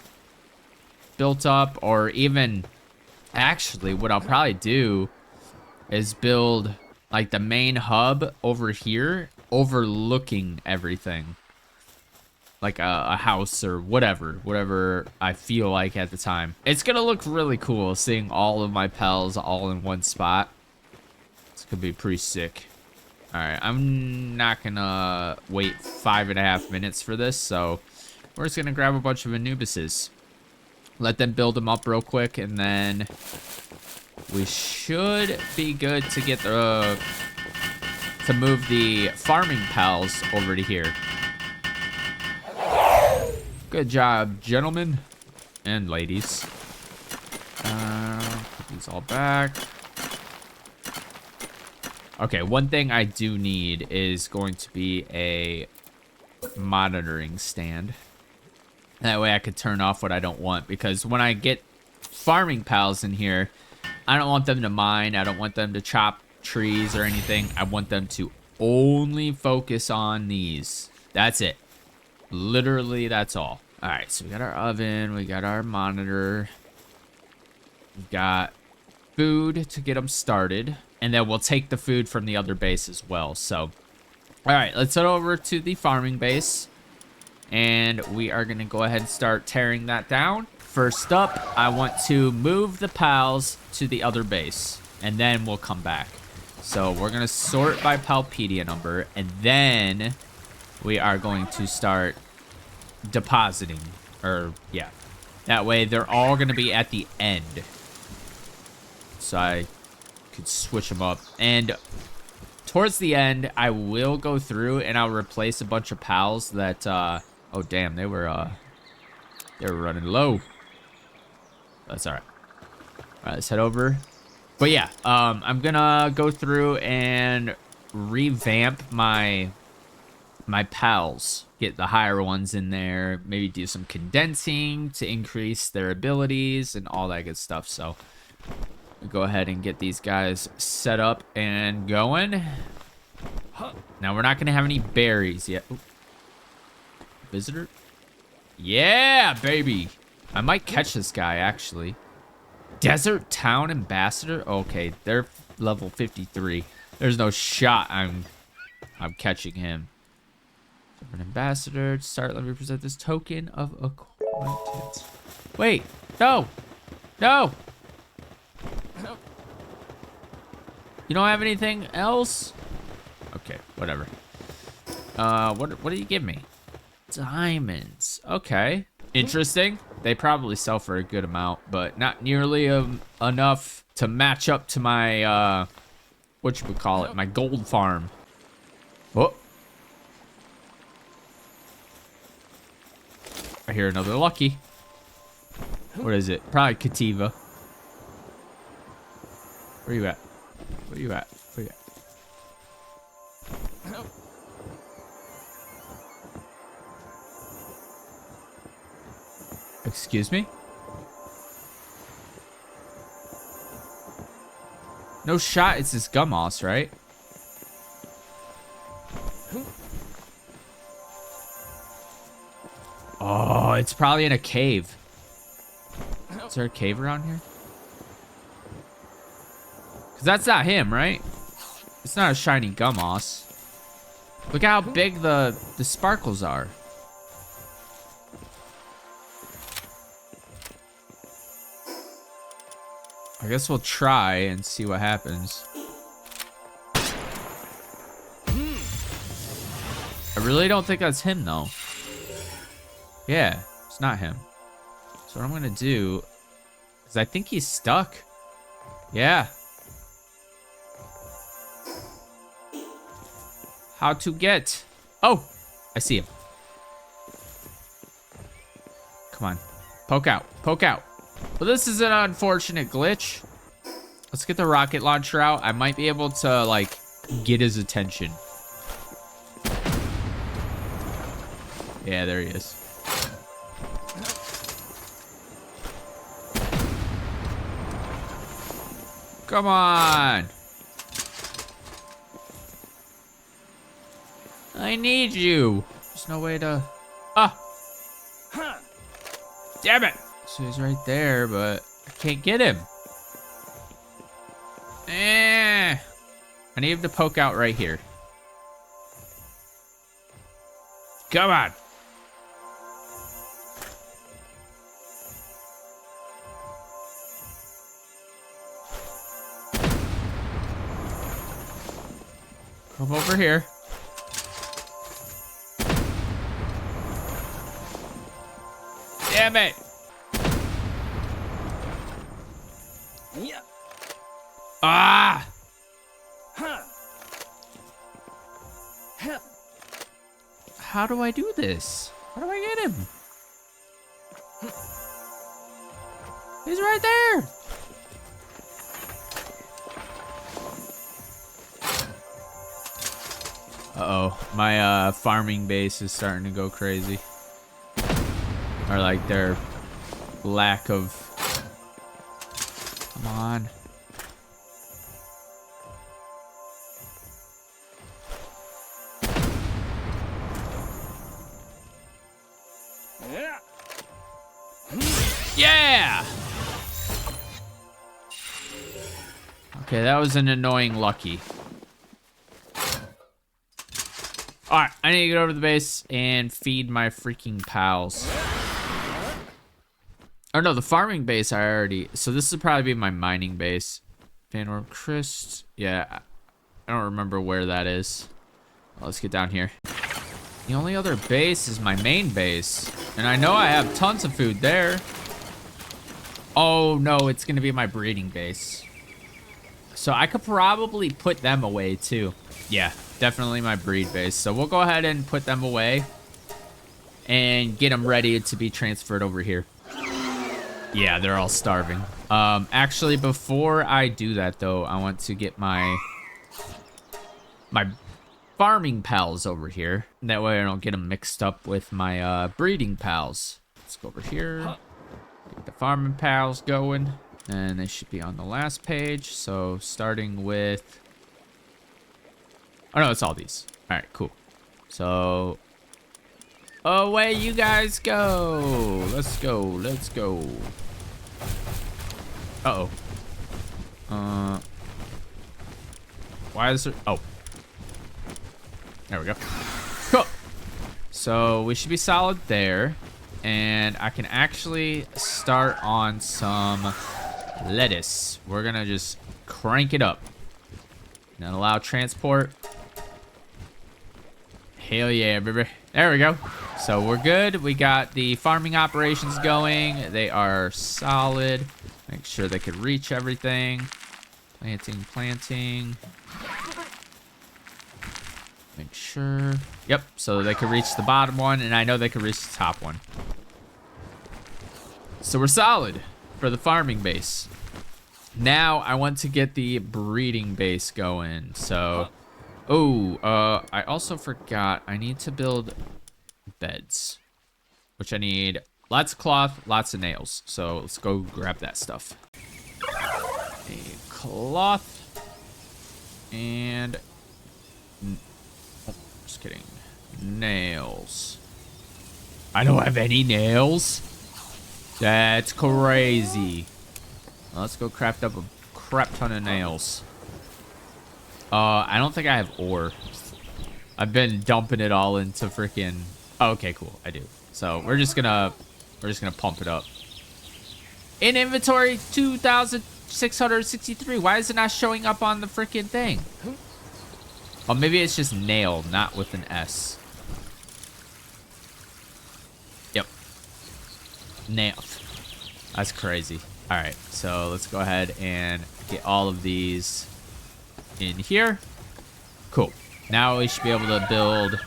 built up, or even actually what I'll probably do is build like the main hub over here overlooking everything, like a house or whatever I feel like at the time. It's gonna look really cool seeing all of my pals all in one spot. It's gonna be pretty sick. All right, I'm not gonna wait 5.5 minutes for this, so we're just gonna grab a bunch of Anubises, let them build them up real quick, and then we should be good to get to move the farming pals over to here. Good job, gentlemen and ladies. Put these all back. Okay, one thing I do need is going to be a monitoring stand. That way I could turn off what I don't want, because when I get farming pals in here, I don't want them to mine. I don't want them to chop trees or anything. I want them to only focus on these. That's it. Literally, that's all. All right, so we got our oven. We got our monitor. We've got food to get them started. And then we'll take the food from the other base as well. So, all right, let's head over to the farming base. And we are going to go ahead and start tearing that down. First up, I want to move the pals to the other base. And then we'll come back. So we're going to sort by Palpedia number. And then we are going to start depositing. Or, yeah. That way they're all going to be at the end. So I could switch them up. And towards the end, I will go through and I'll replace a bunch of pals that, oh damn, they were running low. That's all right. All right, let's head over. But yeah, I'm gonna go through and revamp my pals. Get the higher ones in there. Maybe do some condensing to increase their abilities and all that good stuff. So go ahead and get these guys set up and going. Now we're not gonna have any berries yet. Ooh. Visitor? Yeah, baby. I might catch this guy actually. Desert Town Ambassador? Okay, they're level 53. There's no shot I'm catching him. An ambassador. To start, let me present this token of acquaintance. Wait, no. No. You don't have anything else? Okay, whatever. What do you give me? Diamonds. Okay. Interesting. They probably sell for a good amount, but not nearly enough to match up to my, whatchamacallit, my gold farm. Oh. I hear another lucky. What is it? Probably Cativa. Where you at? Where you at? Where you at? Excuse me? No shot, it's this gummoss, right? Oh, it's probably in a cave. Is there a cave around here? Because that's not him, right? It's not a shiny gummoss. Look how big the sparkles are. I guess we'll try and see what happens. I really don't think that's him, though. Yeah, it's not him. So what I'm gonna do is I think he's stuck. Yeah. How to get? Oh, I see him. Come on, poke out, poke out. Well, this is an unfortunate glitch. Let's get the rocket launcher out. I might be able to, like, get his attention. Yeah, there he is. Come on. I need you. There's no way to... Ah. Damn it. So he's right there, but I can't get him. I need him to poke out right here. Come on. Come over here. Damn it. Ah! How do I do this? How do I get him? He's right there. Uh-oh, my farming base is starting to go crazy. Or like their lack of... Come on. Yeah! Okay, that was an annoying lucky. Alright, I need to get over to the base and feed my freaking pals. Oh no, the farming base I already... So this would probably be my mining base. Panorama Crest. Yeah, I don't remember where that is. Well, let's get down here. The only other base is my main base. And I know I have tons of food there. Oh no, it's gonna be my breeding base. So I could probably put them away too. Yeah, definitely my breed base. So we'll go ahead and put them away and get them ready to be transferred over here. Yeah, they're all starving. Actually, before I do that though, I want to get my farming pals over here. That way I don't get them mixed up with my breeding pals. Let's go over here. Get the farming pals going. And they should be on the last page. So starting with... Oh no, it's all these. Alright, cool. So... away you guys go. Let's go, let's go. Uh-oh. Why is there... Oh. There we go. Cool. So we should be solid there. And I can actually start on some lettuce. We're gonna just crank it up. Not allow transport. Hell yeah, baby. There we go. So we're good. We got the farming operations going. They are solid. Make sure they could reach everything. Planting. Make sure. Yep, so they could reach the bottom one, and I know they could reach the top one. So we're solid for the farming base. Now I want to get the breeding base going. So, I also forgot I need to build beds, which I need lots of cloth, lots of nails. So let's go grab that stuff. A cloth. And... oh, just kidding. Nails. I don't have any nails. That's crazy. Well, let's go craft up a crap ton of nails. I don't think I have ore. I've been dumping it all into freaking... oh, okay, cool. I do. So we're just gonna pump it up. In inventory, 2,663. Why is it not showing up on the freaking thing? Oh, maybe it's just nail, not with an S. Yep. Nail. That's crazy. All right, so let's go ahead and get all of these in here. Cool. Now we should be able to build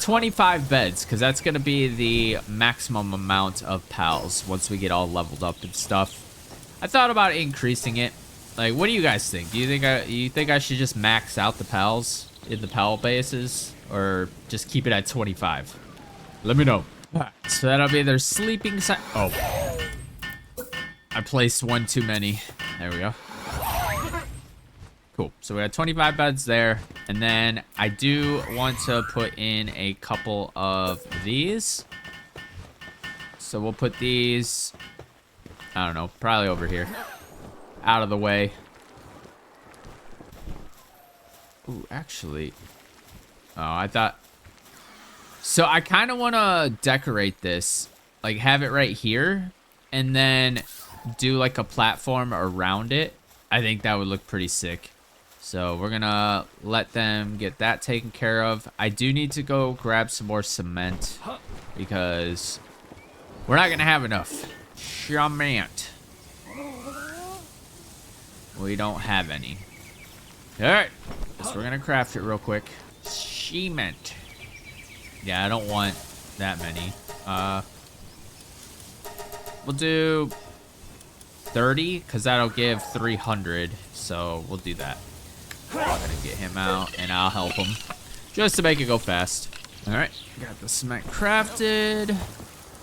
25 beds, because that's going to be the maximum amount of pals once we get all leveled up and stuff. I thought about increasing it. Like, what do you guys think? Do you think I should just max out the pals in the pal bases, or just keep it at 25? Let me know. So that'll be their sleeping side. Oh, I placed one too many. There we go. Cool. So we have 25 beds there. And then I do want to put in a couple of these. So we'll put these, I don't know, probably over here. Out of the way. Ooh, actually. Oh, I thought. So I kind of want to decorate this. Like have it right here. And then do like a platform around it. I think that would look pretty sick. So we're gonna let them get that taken care of. I do need to go grab some more cement because we're not gonna have enough. Cement. We don't have any. All right, so we're gonna craft it real quick. Cement. Yeah, I don't want that many. We'll do 30 because that'll give 300. So we'll do that. I'm gonna get him out and I'll help him just to make it go fast. All right, got the cement crafted.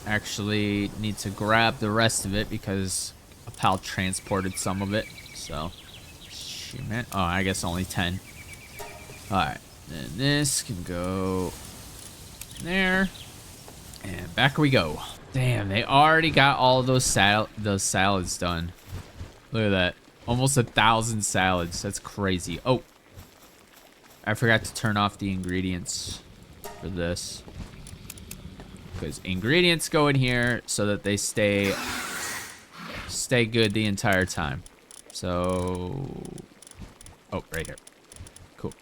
Actually need to grab the rest of it because a pal transported some of it. So cement. Oh, I guess only 10. All right, then this can go there and back we go. Damn, they already got all of those salads done. Look at that. Almost 1,000 salads. That's crazy. Oh, I forgot to turn off the ingredients for this. Because ingredients go in here so that they stay good the entire time. So, oh, right here. Cool.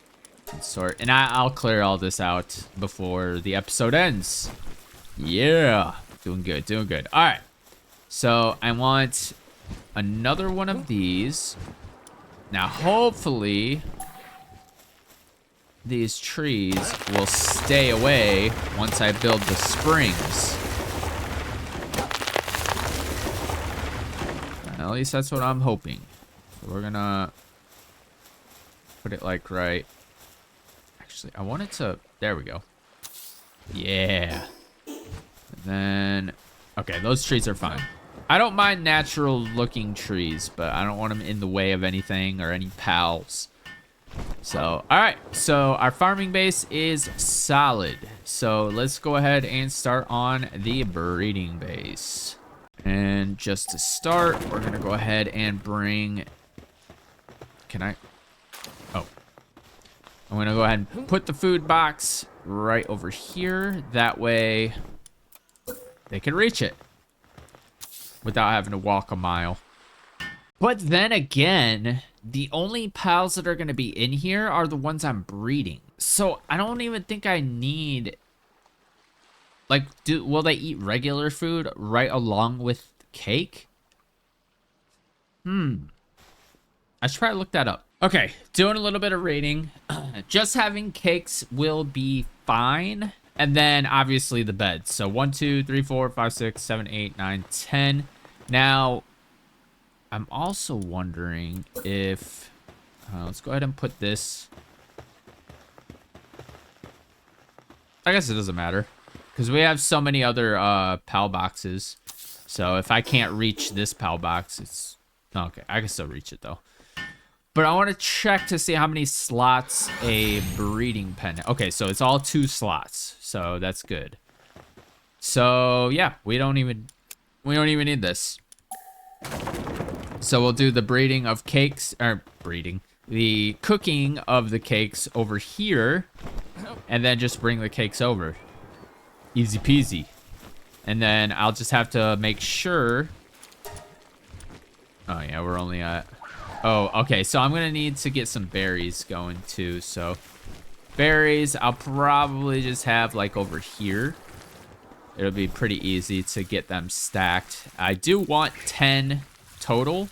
Let's sort. And I'll clear all this out before the episode ends. Yeah. Doing good, doing good. All right. So I want another one of these. Now, hopefully, these trees will stay away once I build the springs. At least that's what I'm hoping. So we're gonna put it like right. Actually, I want it to. There we go. Yeah. And then, okay, those trees are fine. I don't mind natural looking trees, but I don't want them in the way of anything or any pals. So, all right. So our farming base is solid. So let's go ahead and start on the breeding base. And just to start, we're going to go ahead and bring, can I? Oh, I'm going to go ahead and put the food box right over here. That way they can reach it without having to walk a mile. But then again, the only pals that are going to be in here are the ones I'm breeding. So I don't even think I need, like, will they eat regular food right along with cake? I should probably look that up. Okay, doing a little bit of rating. Just having cakes will be fine. And then obviously the beds. So 1, 2, 3, 4, 5, 6, 7, 8, 9, 10. Now, I'm also wondering if, let's go ahead and put this. I guess it doesn't matter Because we have so many other PAL boxes. So if I can't reach this PAL box, it's... Okay, I can still reach it, though. But I want to check to see how many slots a breeding pen... Okay, so it's all 2 slots. So that's good. So, yeah, we don't even need this. So we'll do the breeding of cakes... Or, breeding. The cooking of the cakes over here. And then just bring the cakes over. Easy peasy. And then I'll just have to make sure... Oh, yeah, we're only at... Oh, okay, so I'm gonna need to get some berries going too, so... Berries, I'll probably just have, like, over here. It'll be pretty easy to get them stacked. I do want 10 total.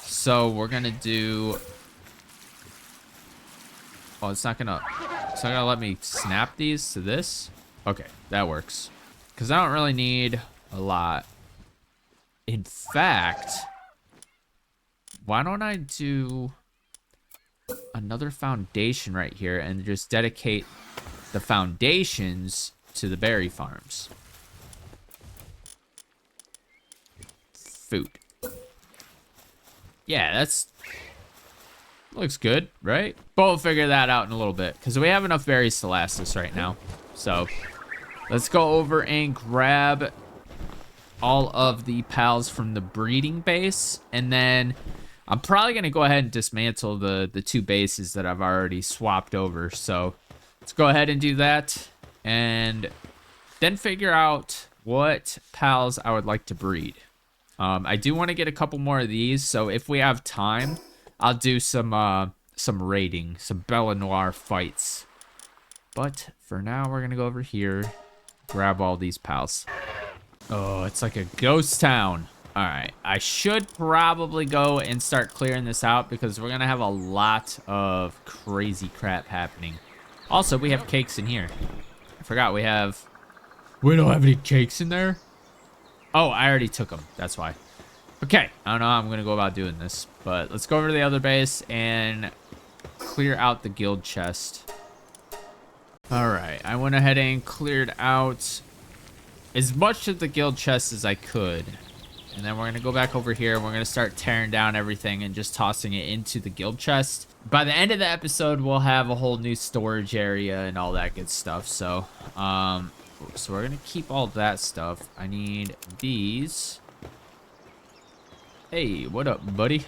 So we're gonna do... Oh, it's not gonna let me snap these to this? Okay, that works. Because I don't really need a lot. In fact... Why don't I do another foundation right here and just dedicate the foundations to the berry farms? Food. Yeah, that's... Looks good, right? But we'll figure that out in a little bit because we have enough berries to last us right now. So let's go over and grab all of the pals from the breeding base, and then I'm probably going to go ahead and dismantle the 2 bases that I've already swapped over. So let's go ahead and do that and then figure out what pals I would like to breed. I do want to get a couple more of these. So if we have time, I'll do some raiding, some Bella Noir fights. But for now, we're going to go over here, grab all these pals. Oh, it's like a ghost town. All right, I should probably go and start clearing this out because we're gonna have a lot of crazy crap happening. Also, we have cakes in here. I forgot we don't have any cakes in there? Oh, I already took them, that's why. Okay, I don't know how I'm gonna go about doing this, but let's go over to the other base and clear out the guild chest. All right, I went ahead and cleared out as much of the guild chest as I could. And then we're going to go back over here and we're going to start tearing down everything and just tossing it into the guild chest. By the end of the episode, we'll have a whole new storage area and all that good stuff. So, so we're going to keep all that stuff. I need these. Hey, what up, buddy?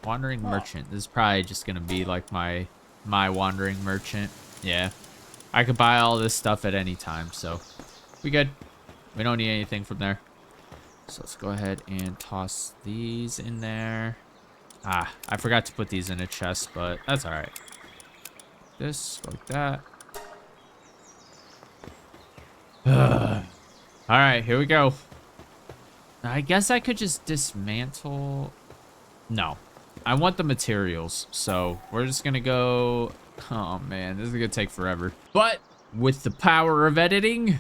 Wandering merchant. This is probably just going to be like my wandering merchant. Yeah. I could buy all this stuff at any time, so we good. We don't need anything from there. So let's go ahead and toss these in there. Ah, I forgot to put these in a chest, but that's all right. This, like that. All right, here we go. I guess I could just dismantle. No, I want the materials. So we're just gonna go. Oh man, this is gonna take forever. But with the power of editing,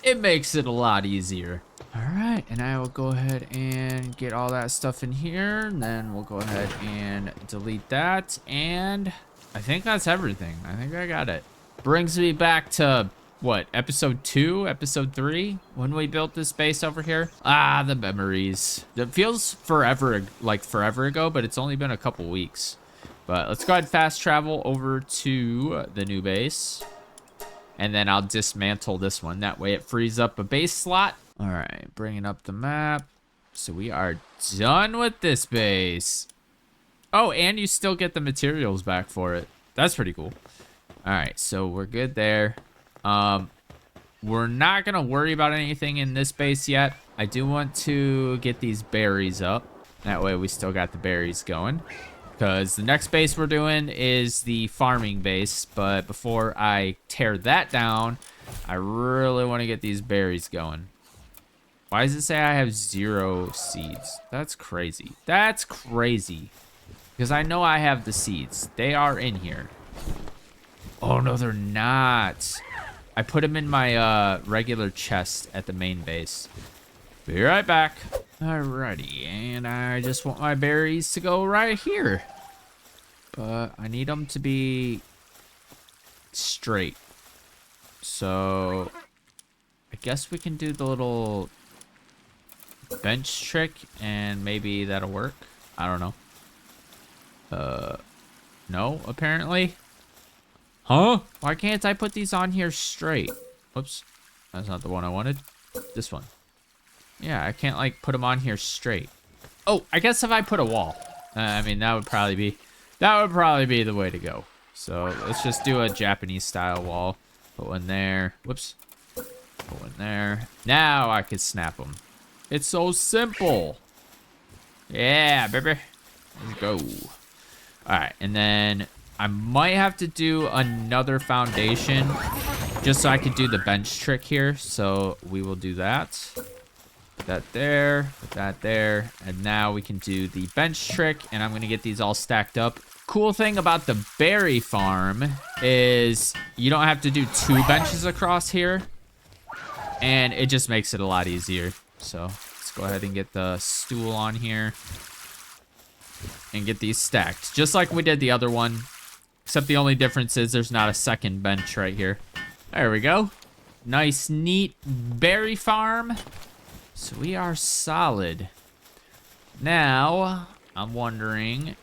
it makes it a lot easier. All right, and I will go ahead and get all that stuff in here, and then we'll go ahead and delete that, and I think that's everything. I think I got it. Brings me back to, what, episode 2, episode 3, when we built this base over here? Ah, the memories. It feels forever, like forever ago, but it's only been a couple weeks. But let's go ahead and fast travel over to the new base, and then I'll dismantle this one. That way it frees up a base slot. All right, bringing up the map. So we are done with this base. Oh, and you still get the materials back for it. That's pretty cool. All right, so we're good there. We're not gonna worry about anything in this base yet. I do want to get these berries up. That way we still got the berries going. Because the next base we're doing is the farming base. But before I tear that down, I really want to get these berries going. Why does it say I have 0 seeds? That's crazy. That's crazy. Because I know I have the seeds. They are in here. Oh, no, they're not. I put them in my regular chest at the main base. Be right back. Alrighty, and I just want my berries to go right here. But I need them to be straight. So I guess we can do the little bench trick and maybe that'll work. I don't know. No, apparently. Huh? Why can't I put these on here straight? Whoops. That's not the one I wanted. This one. Yeah, I can't, like, put them on here straight. Oh, I guess if I put a wall. I mean, that would probably be the way to go. So, let's just do a Japanese-style wall. Put one there. Whoops. Put one there. Now I can snap them. It's so simple. Yeah, baby. Let's go. All right, and then I might have to do another foundation just so I could do the bench trick here. So we will do that. Put that there, put that there, and now we can do the bench trick, and I'm gonna get these all stacked up. Cool thing about the berry farm is you don't have to do 2 benches across here, and it just makes it a lot easier. So let's go ahead and get the stool on here and get these stacked, just like we did the other one, except the only difference is there's not a second bench right here. There we go. Nice, neat berry farm. So we are solid. Now, I'm wondering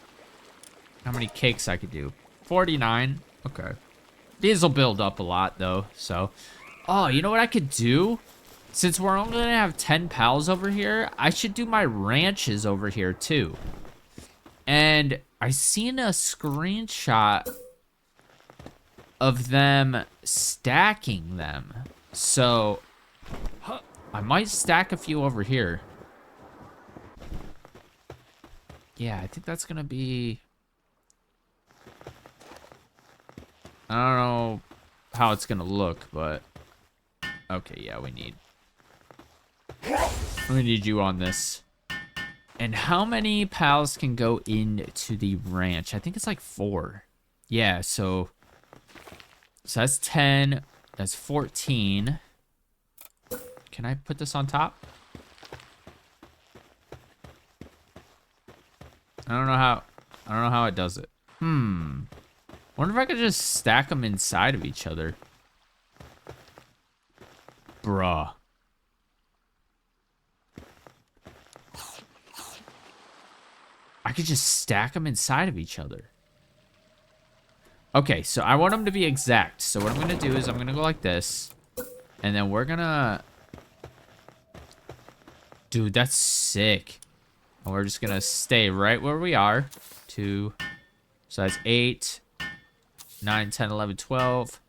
how many cakes I could do. 49. Okay. These will build up a lot, though, so. Oh, you know what I could do? Since we're only going to have 10 pals over here, I should do my ranches over here, too. And I seen a screenshot of them stacking them. So I might stack a few over here. Yeah, I think that's gonna be... I don't know how it's gonna look, but... Okay, yeah, we need you on this. And how many pals can go into the ranch? I think it's like 4. Yeah, so that's 10. That's 14. Can I put this on top? I don't know how it does it. Wonder if I could just stack them inside of each other. Bruh. I could just stack them inside of each other. Okay, so I want them to be exact. So what I'm going to do is I'm going to go like this. And then we're going to... Dude, that's sick. And we're just going to stay right where we are. 2. So that's 8, 9, 10, 11, 12.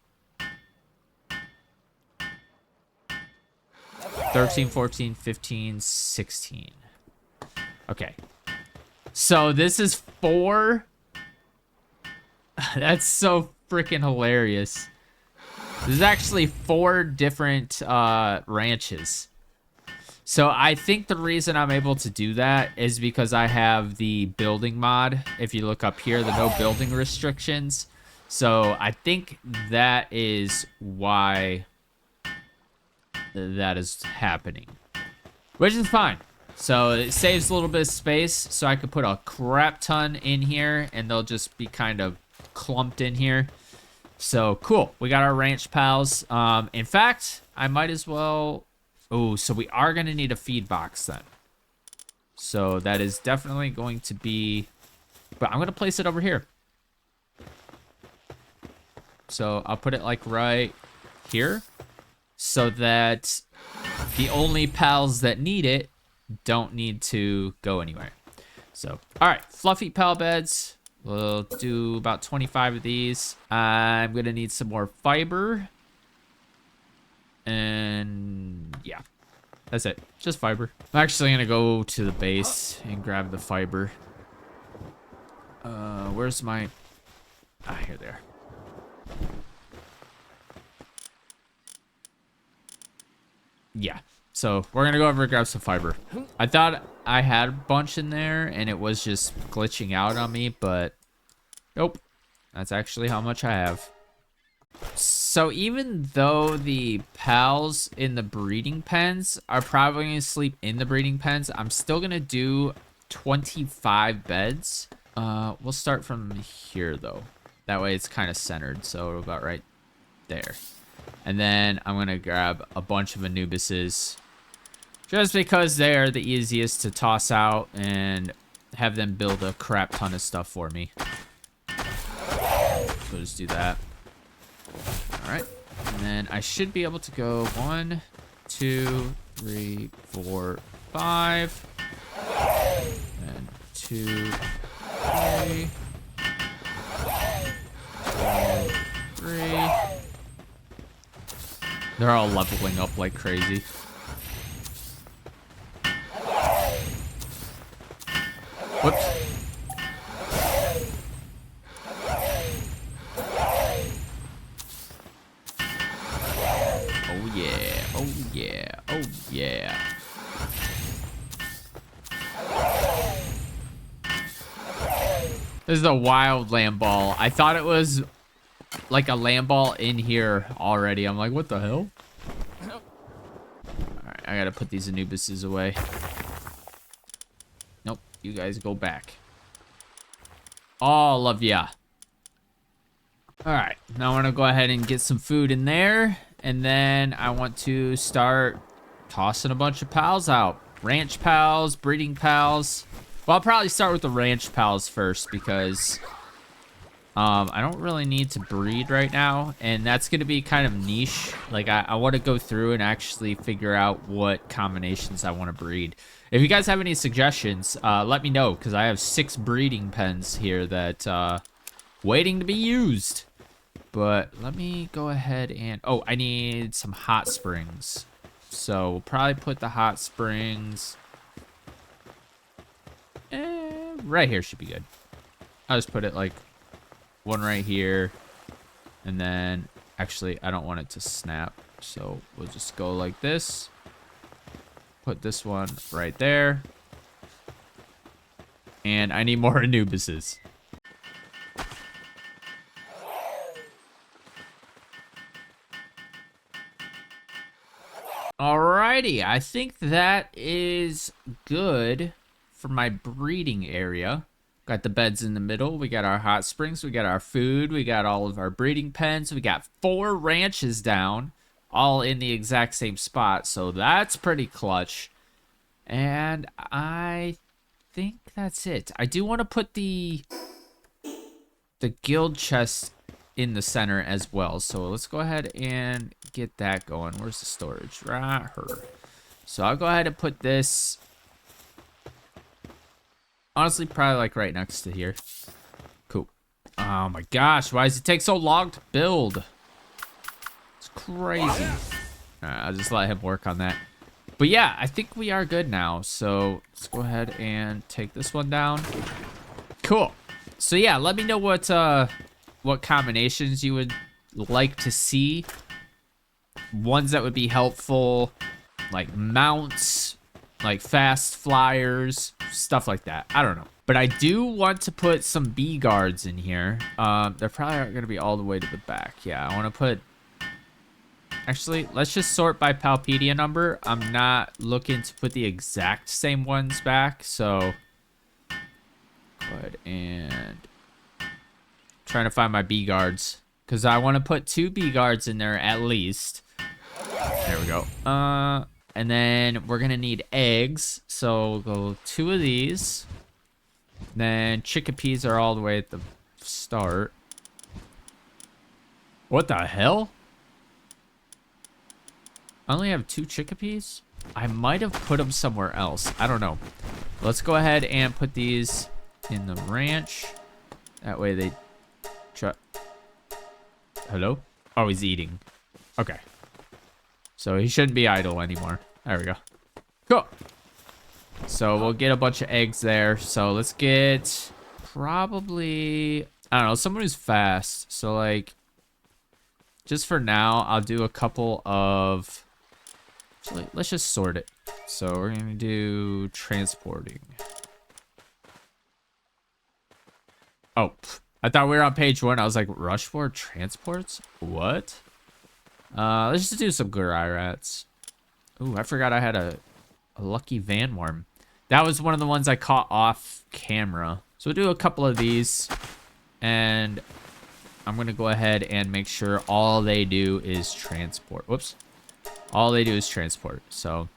13, 14, 15, 16. Okay. So this is 4. That's so freaking hilarious. This is actually 4 different ranches. So I think the reason I'm able to do that is because I have the building mod. If you look up here, the no building restrictions. So I think that is why that is happening, which is fine. So it saves a little bit of space, so I could put a crap ton in here and they'll just be kind of clumped in here. So cool, we got our ranch pals. In fact, I might as well... Oh, so we are going to need a feed box then. So that is definitely going to be... But I'm going to place it over here. So I'll put it like right here, so that the only pals that need it don't need to go anywhere. So, all right, fluffy pal beds. We'll do about 25 of these. I'm gonna need some more fiber. And yeah, that's it, just fiber. I'm actually gonna go to the base and grab the fiber. Where's my... Ah, here they are. Yeah, so we're gonna go over and grab some fiber. I thought I had a bunch in there and it was just glitching out on me, but nope, that's actually how much I have. So even though the pals in the breeding pens are probably gonna sleep in the breeding pens, I'm still gonna do 25 beds. We'll start from here though. That way it's kind of centered, so about right there. And then I'm going to grab a bunch of Anubises. Just because they're the easiest to toss out and have them build a crap ton of stuff for me. So just do that. Alright. And then I should be able to go 1, 2, 3, 4, 5. And 2, 3. 2, 3. They're all leveling up like crazy. Whoops. Oh yeah, oh yeah, oh yeah. This is a wild land ball. I thought it was like a land ball in here already. I'm like, what the hell? Alright, I gotta put these Anubises away. Nope, you guys go back. All of ya. Alright, now I want to go ahead and get some food in there. And then I want to start tossing a bunch of pals out. Ranch pals, breeding pals. Well, I'll probably start with the ranch pals first because I don't really need to breed right now. And that's going to be kind of niche. Like, I want to go through and actually figure out what combinations I want to breed. If you guys have any suggestions, let me know because I have 6 breeding pens here that waiting to be used. But let me go ahead and... Oh, I need some hot springs. So we'll probably put the hot springs... right here should be good. I'll just put it like one right here. And then... Actually, I don't want it to snap. So we'll just go like this. Put this one right there. And I need more Anubises. Alrighty, I think that is good for my breeding area. Got the beds in the middle, we got our hot springs, we got our food, we got all of our breeding pens, we got 4 ranches down, all in the exact same spot, so that's pretty clutch. And I think that's it. I do want to put the guild chest in the center as well, so let's go ahead and get that going. Where's the storage? Right here. So I'll go ahead and put this honestly probably like right next to here. Cool. Oh my gosh, why does it take so long to build? It's crazy. All right, I'll just let him work on that. But yeah, I think we are good now, so let's go ahead and take this one down. Cool. So yeah, let me know what combinations you would like to see. Ones that would be helpful, like mounts, like fast flyers, stuff like that. I don't know. But I do want to put some bee guards in here. They're probably aren't going to be all the way to the back. Yeah, I want to put... Actually, let's just sort by Palpedia number. I'm not looking to put the exact same ones back, so... Go ahead and... Trying to find my bee guards. Because I want to put 2 bee guards in there at least. There we go. And then we're going to need eggs. So we'll go 2 of these. Then chickpeas are all the way at the start. What the hell? I only have 2 chickpeas? I might have put them somewhere else. I don't know. Let's go ahead and put these in the ranch. That way they... Hello? Oh, he's eating. Okay. So he shouldn't be idle anymore. There we go. Cool. So we'll get a bunch of eggs there. So let's get probably, I don't know, someone who's fast. So like, just for now, I'll do a couple of, actually, let's just sort it. So we're going to do transporting. Oh, I thought we were on page 1. I was like, Rushford transports? What? Let's just do some Gurai rats. Ooh, I forgot I had a lucky Vanworm. That was one of the ones I caught off camera. So we'll do a couple of these. And I'm going to go ahead and make sure all they do is transport. Whoops. All they do is transport. So,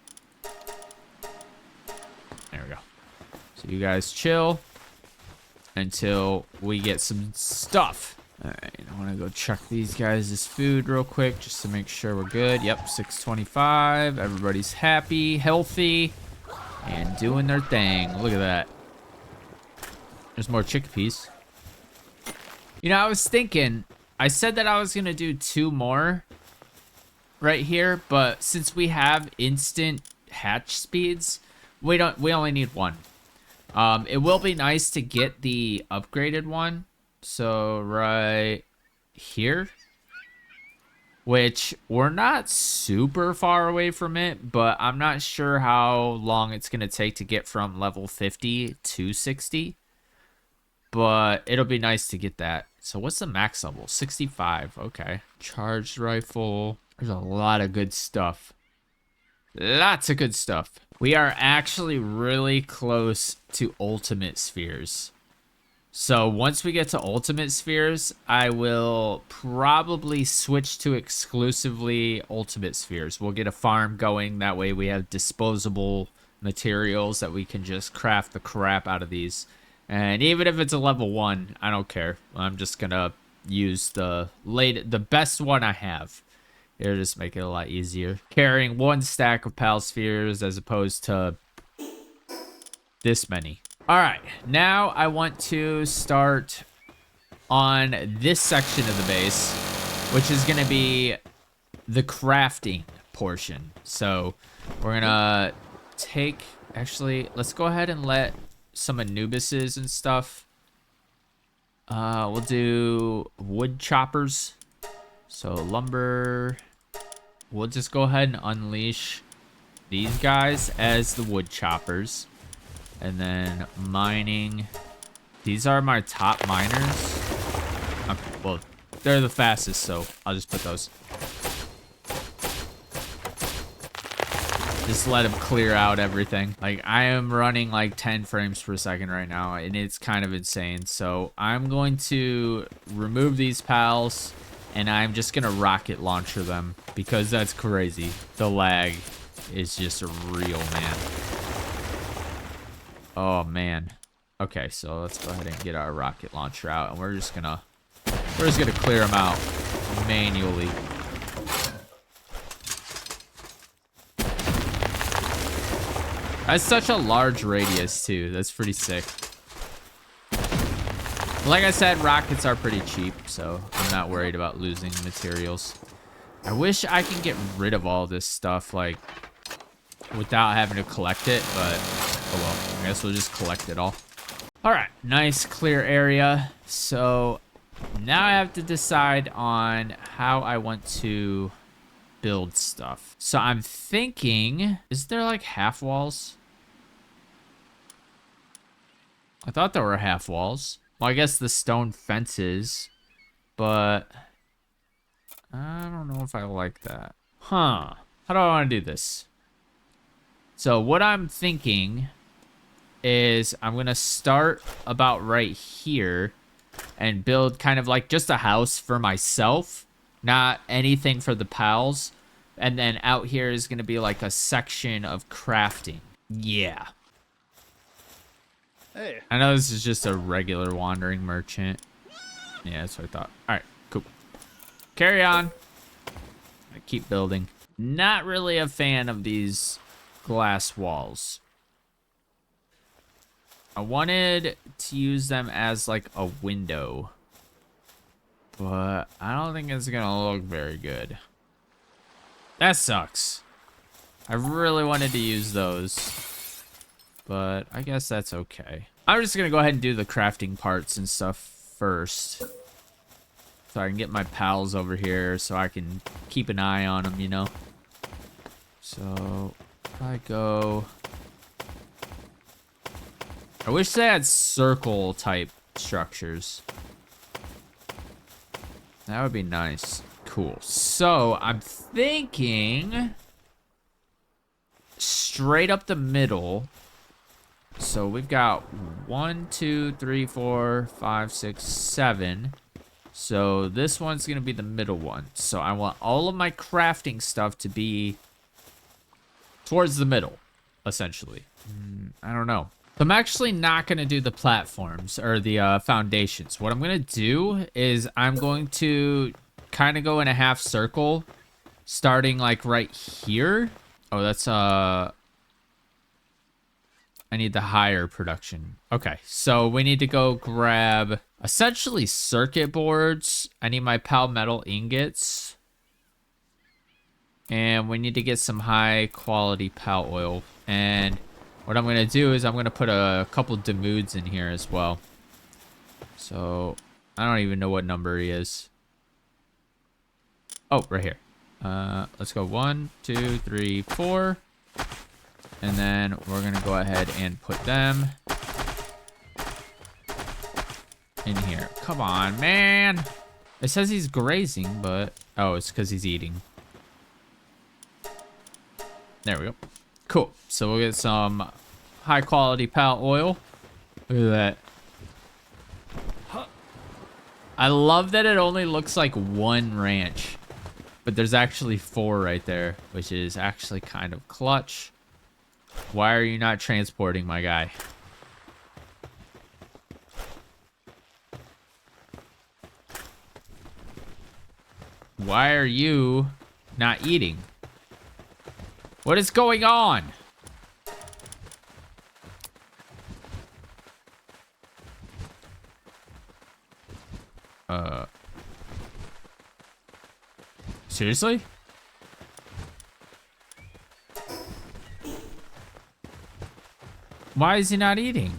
there we go. So you guys chill until we get some stuff. All right, I want to go check these guys' food real quick just to make sure we're good. Yep, 625. Everybody's happy, healthy, and doing their thing. Look at that. There's more chickpeas. You know, I was thinking, I said that I was going to do 2 more right here, but since we have instant hatch speeds, we only need 1. It will be nice to get the upgraded one. So right here, which we're not super far away from it, but I'm not sure how long it's going to take to get from level 50 to 60, but it'll be nice to get that. So what's the max level? 65. Okay. Charged rifle. There's a lot of good stuff. Lots of good stuff. We are actually really close to ultimate spheres. So once we get to ultimate spheres, I will probably switch to exclusively ultimate spheres. We'll get a farm going. That way we have disposable materials that we can just craft the crap out of these. And even if it's a level 1, I don't care. I'm just gonna use the best one I have. It'll just make it a lot easier. Carrying 1 stack of pal spheres as opposed to this many. All right, now I want to start on this section of the base, which is gonna be the crafting portion. So we're gonna take, actually, let's go ahead and let some Anubises and stuff. We'll do wood choppers. So lumber, we'll just go ahead and unleash these guys as the wood choppers. And then mining, these are my top miners. Okay, well, they're the fastest, so I'll just put those. Just let them clear out everything. Like, I am running like 10 frames per second right now, and it's kind of insane. So I'm going to remove these pals, and I'm just gonna rocket launcher them because that's crazy. The lag is just real, man. Oh man. Okay, so let's go ahead and get our rocket launcher out, and we're just gonna clear them out manually. That's such a large radius too. That's pretty sick. Like I said, rockets are pretty cheap, so I'm not worried about losing materials. I wish I can get rid of all this stuff, like, without having to collect it, but oh well. I guess we'll just collect it all. All right, nice clear area. So now I have to decide on how I want to build stuff. So I'm thinking, is there like half walls? I thought there were half walls. Well, I guess the stone fences, but I don't know if I like that. Huh. How do I want to do this? So what I'm thinking is I'm going to start about right here and build kind of like just a house for myself, not anything for the pals. And then out here is going to be like a section of crafting. Yeah. Hey. I know this is just a regular wandering merchant. Yeah, that's what I thought. All right, cool. Carry on. I keep building. Not really a fan of these glass walls. I wanted to use them as like a window, but I don't think it's gonna look very good. That sucks. I really wanted to use those, but I guess that's okay. I'm just gonna go ahead and do the crafting parts and stuff first, so I can get my pals over here so I can keep an eye on them, you know? So if I go, I wish they had circle type structures. That would be nice. Cool. So I'm thinking straight up the middle. So we've got 1, 2, 3, 4, 5, 6, 7. So this one's going to be the middle one. So I want all of my crafting stuff to be towards the middle, essentially. I don't know. I'm actually not going to do the platforms or the foundations. What I'm going to do is I'm going to kind of go in a half circle, starting like right here. Oh, that's I need the higher production. Okay, so we need to go grab essentially circuit boards. I need my Palmetto ingots. And we need to get some high quality pal oil. And what I'm going to do is I'm going to put a couple Demoods in here as well. So I don't even know what number he is. Oh, right here. Let's go 1, 2, 3, 4. And then we're going to go ahead and put them in here. Come on, man. It says he's grazing, but... Oh, it's because he's eating. There we go. Cool. So we'll get some high quality pal oil. Look at that. I love that it only looks like one ranch. But there's actually 4 right there, which is actually kind of clutch. Why are you not transporting, my guy? Why are you not eating? What is going on? Seriously? Why is he not eating?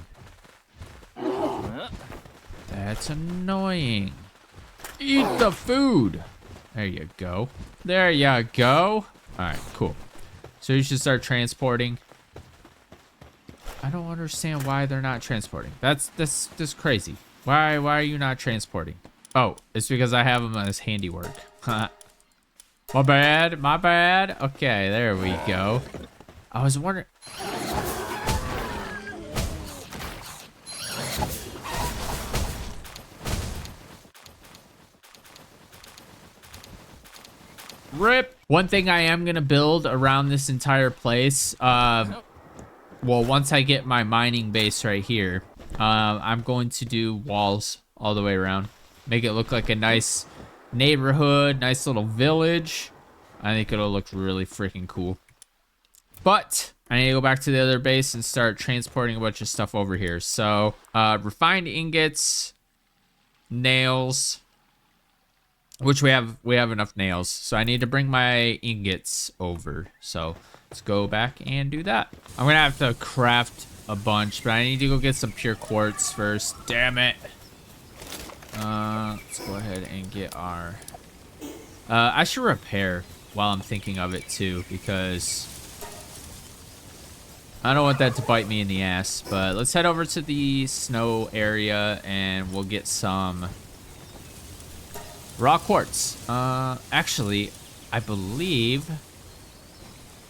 That's annoying. Eat the food. There you go. There you go. All right, cool. So you should start transporting. I don't understand why they're not transporting. That's crazy. Why are you not transporting? Oh, it's because I have them as handiwork. My bad, my bad. Okay, there we go. I was wondering. Rip. One thing I am gonna build around this entire place, well, once I get my mining base right here, I'm going to do walls all the way around. Make it look like a nice neighborhood, nice little village. I think it'll look really freaking cool. But I need to go back to the other base and start transporting a bunch of stuff over here. So, refined ingots, nails, which we have enough nails. So I need to bring my ingots over. So let's go back and do that. I'm gonna have to craft a bunch, but I need to go get some pure quartz first. Damn it. Let's go ahead and get our... I should repair while I'm thinking of it too, because I don't want that to bite me in the ass. But let's head over to the snow area and we'll get some raw quartz. Actually, I believe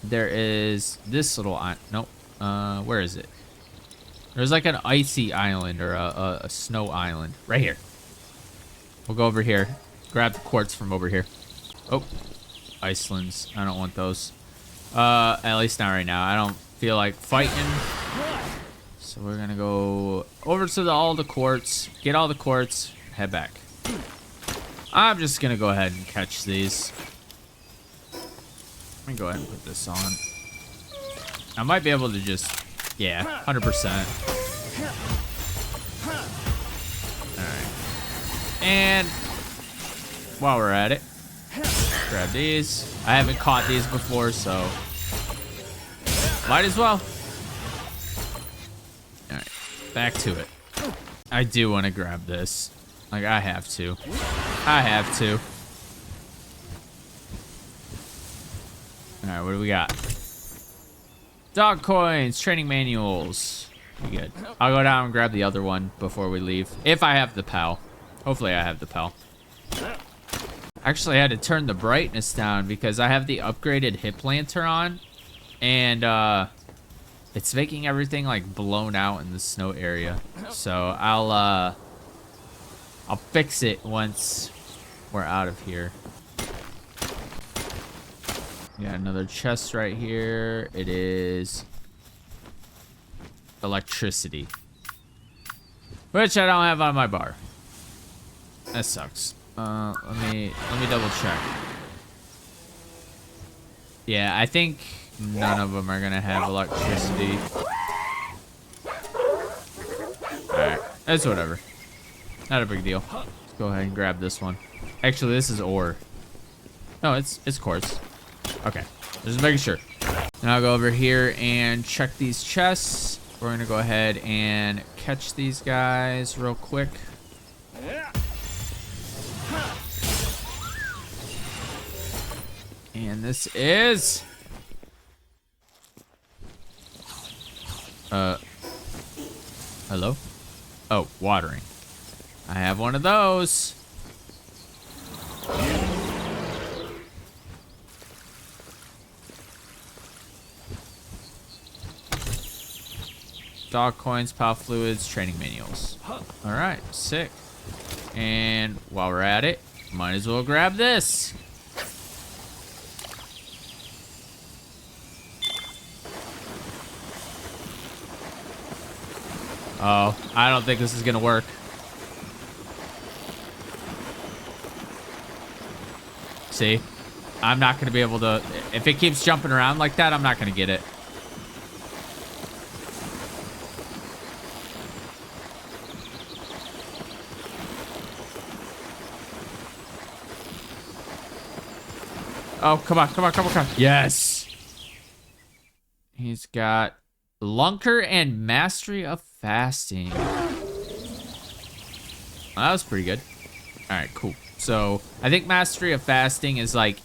there is this little nope. Where is it? There's like an icy island or a snow island right here. We'll go over here, grab the quartz from over here. Oh, Icelands. I don't want those. At least not right now. I don't feel like fighting. So we're gonna go over to all the quartz, get all the quartz, head back. I'm just gonna go ahead and catch these. Let me go ahead and put this on. I might be able to just, yeah, 100%. And while we're at it, grab these. I haven't caught these before, so might as well. All right, back to it. I do want to grab this. Like, I have to. I have to. All right, what do we got? Dog coins, training manuals. We good. I'll go down and grab the other one before we leave. If I have the PAL. Hopefully I have the PAL. Actually, I had to turn the brightness down because I have the upgraded hip lantern on. And it's making everything like blown out in the snow area. So I'll I'll fix it once we're out of here. Yeah, another chest right here. It is electricity, which I don't have on my bar. That sucks. Let me double check. Yeah, I think none of them are gonna have electricity. Alright, that's whatever. Not a big deal. Let's go ahead and grab this one. Actually, this is ore. No, it's quartz. Okay, just making sure. Now I'll go over here and check these chests. We're gonna go ahead and catch these guys real quick. And this is... Hello? Oh, watering. I have one of those. Dog coins, power fluids, training manuals. All right, sick. And while we're at it, might as well grab this. Oh, I don't think this is gonna work. See? I'm not gonna be able to... If it keeps jumping around like that, I'm not gonna get it. Oh, come on, come on, come on, come on. Yes! He's got Lunker and Mastery of Fasting. Well, that was pretty good. All right, cool. So I think Mastery of Fasting is like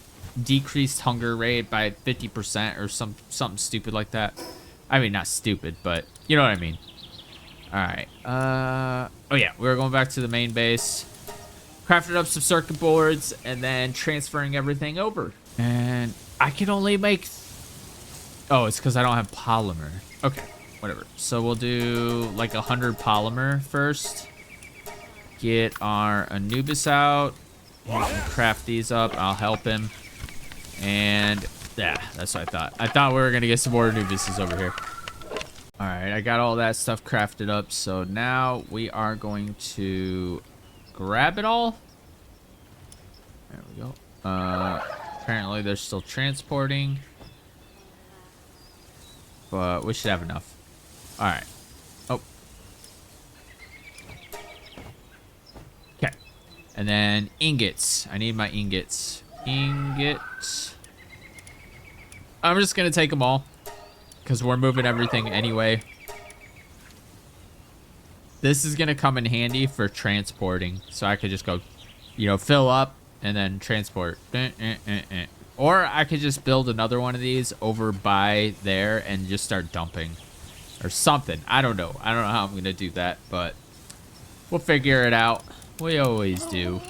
decreased hunger rate by 50% or something stupid like that. I mean, not stupid, but you know what I mean. All right. Oh yeah, we're going back to the main base. Crafted up some circuit boards and then transferring everything over. And I can only make... Oh, it's because I don't have polymer. Okay, whatever. So we'll do like 100 polymer first. Get our Anubis out. He can craft these up. I'll help him. And yeah, that's what I thought. I thought we were going to get some more Anubises over here. All right, I got all that stuff crafted up. So now we are going to grab it all. There we go. Apparently they're still transporting. But we should have enough. All right. Oh. Okay. And then ingots. I need my ingots. Ingots. I'm just going to take them all. Because we're moving everything anyway. This is going to come in handy for transporting. So I could just go, you know, fill up and then transport. Or I could just build another one of these over by there and just start dumping. Or something. I don't know. I don't know how I'm going to do that. But we'll figure it out. We always do.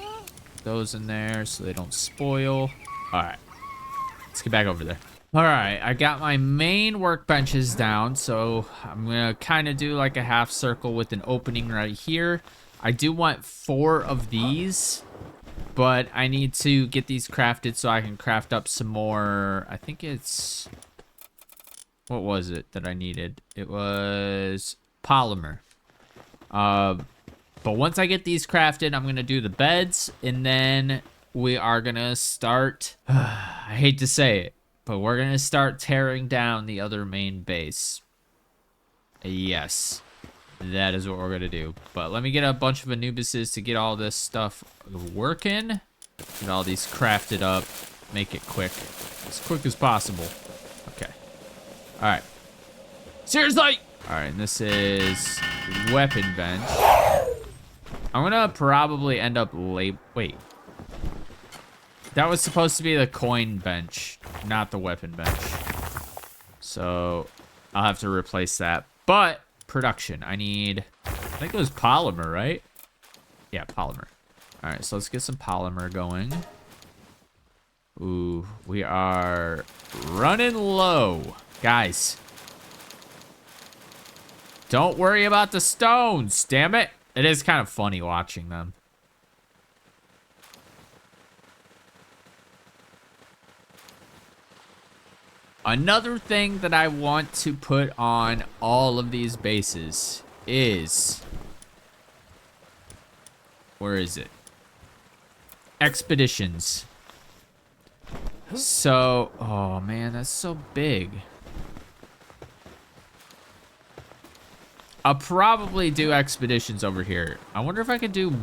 Those in there so they don't spoil. Alright. Let's get back over there. Alright. I got my main workbenches down. So I'm going to kind of do like a half circle with an opening right here. I do want 4 of these. But I need to get these crafted so I can craft up some more. I think it's... What was it that I needed? It was polymer. But once I get these crafted, I'm going to do the beds. And then we are going to start... I hate to say it, but we're going to start tearing down the other main base. Yes. That is what we're going to do. But let me get a bunch of Anubises to get all this stuff working. Get all these crafted up. Make it quick. As quick as possible. Okay. Alright. Seriously! Alright, and this is weapon bench. I'm going to probably end up late. Wait. That was supposed to be the coin bench, not the weapon bench. So I'll have to replace that. But... production. I need, I think it was polymer, right? Yeah, polymer. All right, so let's get some polymer going. Ooh, we are running low. Guys, don't worry about the stones, damn it. It is kind of funny watching them. Another thing that I want to put on all of these bases is... Where is it? Expeditions. So, oh man, that's so big. I'll probably do expeditions over here. I wonder if I could do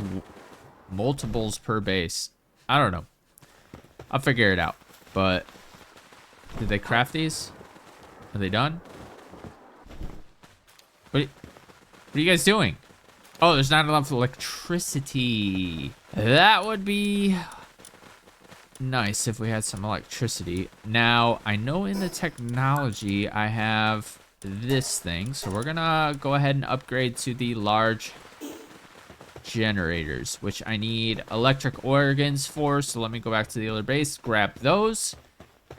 multiples per base. I don't know. I'll figure it out. But did they craft these? Are they done? What are you guys doing? Oh, there's not enough electricity. That would be nice if we had some electricity. Now, I know in the technology I have this thing, so we're gonna go ahead and upgrade to the large generators, which I need electric organs for. So let me go back to the other base, grab those,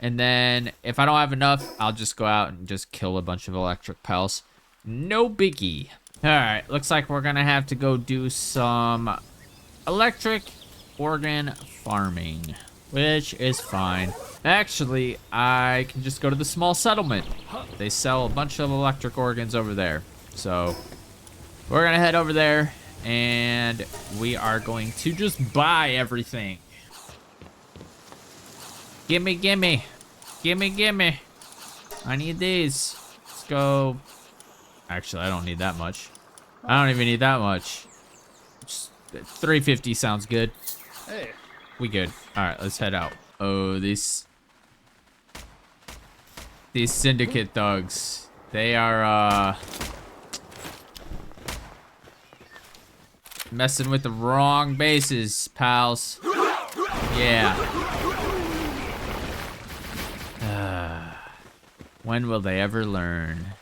and then if I don't have enough, I'll just go out and just kill a bunch of electric pals. No biggie. All right, looks like we're gonna have to go do some electric organ farming, which is fine. Actually, I can just go to the small settlement. They sell a bunch of electric organs over there. So we're gonna head over there and we are going to just buy everything. Gimme, gimme. Gimme, gimme. I need these. Let's go. Actually, I don't need that much. I don't even need that much. Just 350 sounds good. Hey. We good. All right, let's head out. Oh, these syndicate thugs. They are messing with the wrong bases, pals. Yeah. When will they ever learn?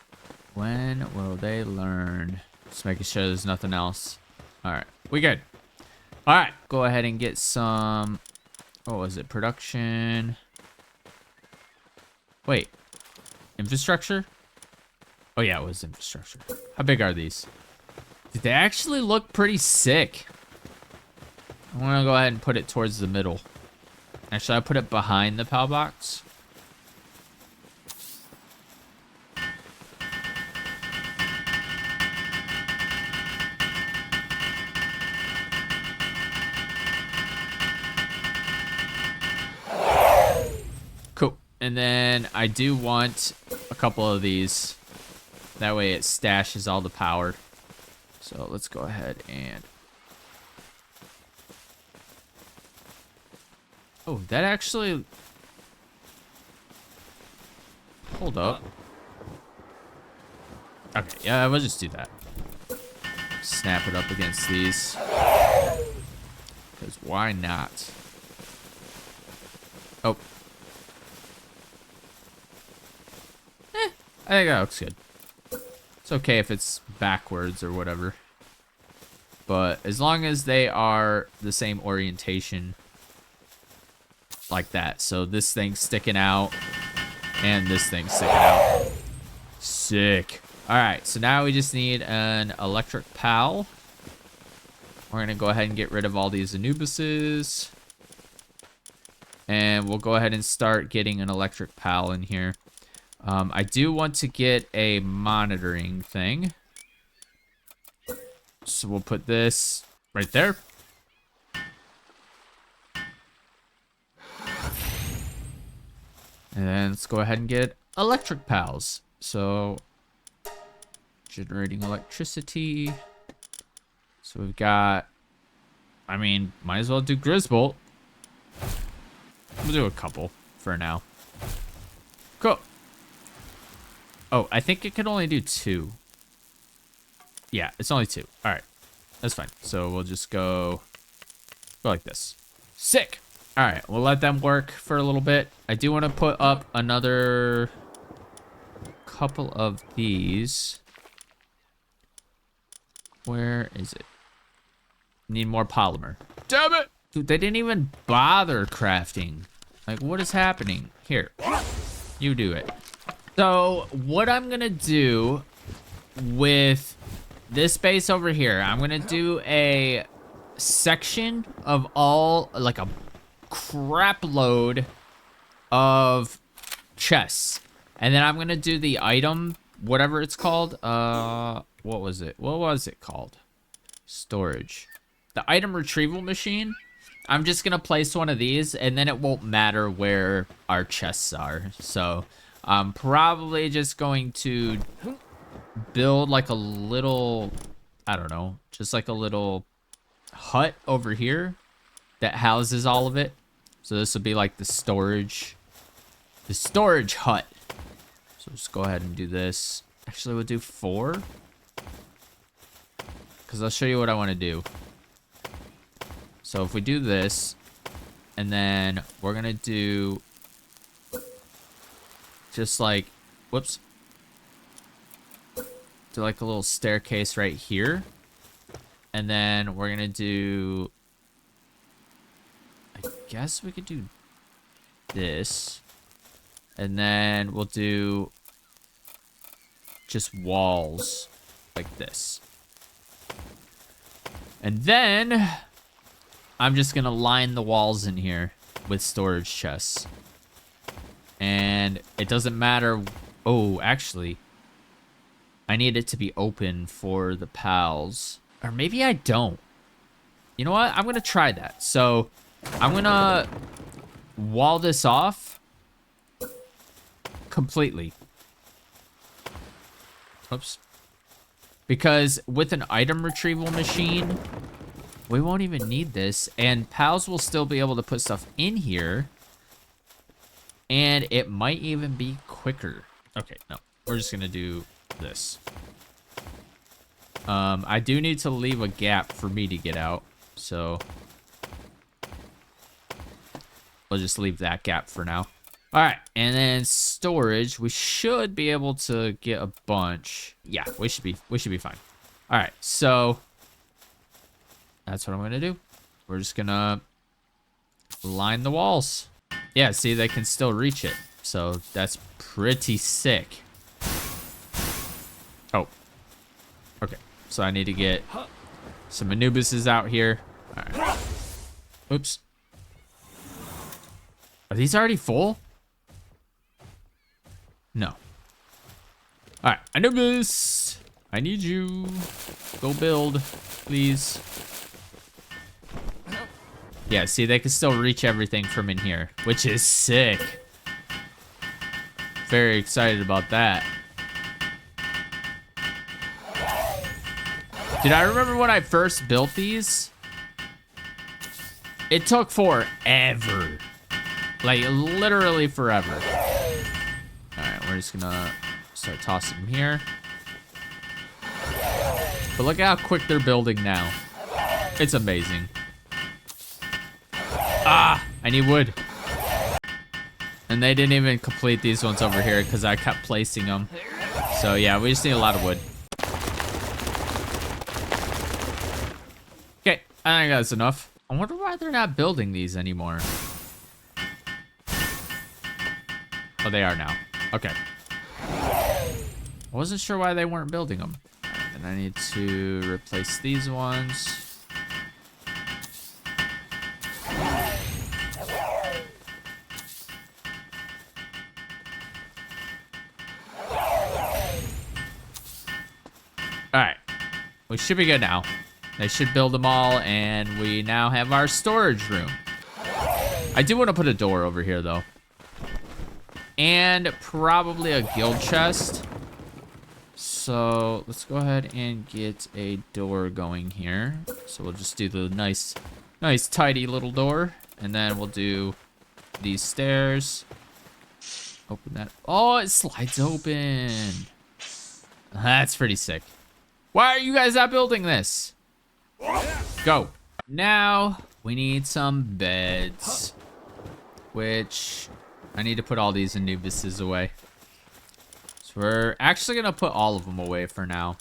When will they learn? Just making sure there's nothing else. All right, we good. All right, go ahead and get some. What was it? Production. Wait, infrastructure? Oh yeah, it was infrastructure. How big are these? Did they actually look pretty sick? I'm gonna go ahead and put it towards the middle. Actually, I'll put it behind the PAL box. Cool. And then I do want a couple of these. That way it stashes all the power. So let's go ahead and... Oh, that actually... Hold up. Okay, yeah, we'll just do that. Snap it up against these. Because why not? Oh. I think that looks good. It's okay if it's backwards or whatever. But as long as they are the same orientation, like that. So this thing's sticking out and this thing's sticking out. Sick. All right, so now we just need an electric pal. We're gonna go ahead and get rid of all these Anubises. And we'll go ahead and start getting an electric pal in here. I do want to get a monitoring thing. So we'll put this right there. And then let's go ahead and get electric pals. So generating electricity. So we've got, I mean, might as well do Grisbolt. We'll do a couple for now. Cool. Oh, I think it could only do 2. Yeah, it's only 2. All right, that's fine. So we'll just go like this. Sick. All right, we'll let them work for a little bit. I do want to put up another couple of these. Where is it? Need more polymer. Damn it! Dude, they didn't even bother crafting. Like, what is happening? Here, you do it. So what I'm gonna do with this base over here, I'm gonna do a section of all, like a crap load of chests. And then I'm going to do the item, whatever it's called. What was it? What was it called? Storage. The item retrieval machine. I'm just going to place one of these, and then it won't matter where our chests are. So I'm probably just going to build like a little, I don't know, just like a little hut over here that houses all of it. So this will be like the storage hut. So just go ahead and do this. Actually, we'll do 4. Because I'll show you what I want to do. So if we do this, and then we're going to do just like, whoops. Do like a little staircase right here. And then we're going to do, I guess we could do this. And then we'll do just walls like this. And then I'm just going to line the walls in here with storage chests. And it doesn't matter. Oh, actually, I need it to be open for the pals. Or maybe I don't. You know what? I'm going to try that. So I'm going to wall this off completely. Oops. Because with an item retrieval machine, we won't even need this. And pals will still be able to put stuff in here. And it might even be quicker. Okay, no. We're just going to do this. I do need to leave a gap for me to get out. So we'll just leave that gap for now. All right, and then storage, we should be able to get a bunch. Yeah, we should be fine. All right, so that's what I'm gonna do. We're just gonna line the walls. Yeah, see, they can still reach it, so that's pretty sick. Oh, okay. So I need to get some Anubises out here. All right. Oops. Are these already full? No. All right, Anubis, I need you. Go build, please. Yeah, see, they can still reach everything from in here, which is sick. Very excited about that. Dude, I remember when I first built these, it took forever. Like, literally forever. Alright, we're just gonna start tossing them here. But look at how quick they're building now. It's amazing. Ah, I need wood. And they didn't even complete these ones over here because I kept placing them. So yeah, we just need a lot of wood. Okay, I think that's enough. I wonder why they're not building these anymore. Oh, they are now. Okay. I wasn't sure why they weren't building them. All right, then I need to replace these ones. All right, we should be good now. They should build them all, and we now have our storage room. I do want to put a door over here, though. And probably a guild chest. So let's go ahead and get a door going here. So we'll just do the nice tidy little door. And then we'll do these stairs. Open that. Oh, it slides open. That's pretty sick. Why are you guys not building this? Go. Now we need some beds. Which I need to put all these Anubises away. So we're actually going to put all of them away for now.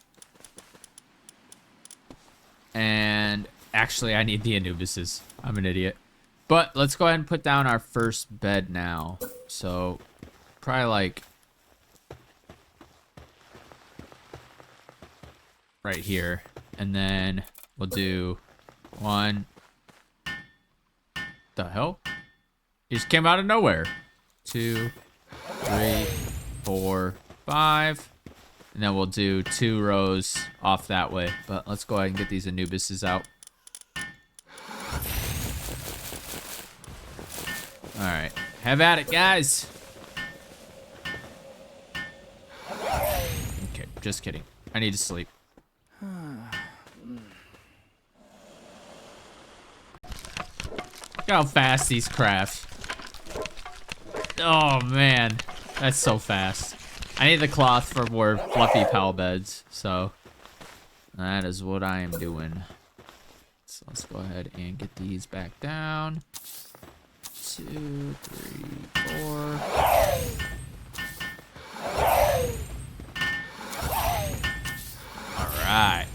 And actually, I need the Anubises. I'm an idiot. But let's go ahead and put down our first bed now. So probably like right here. And then we'll do 1. The hell? He just came out of nowhere. 2, 3, 4, 5. And then we'll do 2 rows off that way. But let's go ahead and get these Anubises out. All right, have at it, guys. Okay, just kidding. I need to sleep. Look how fast these craft. Oh, man. That's so fast. I need the cloth for more fluffy pal beds, so that is what I am doing. So let's go ahead and get these back down. 2, 3, 4. All right.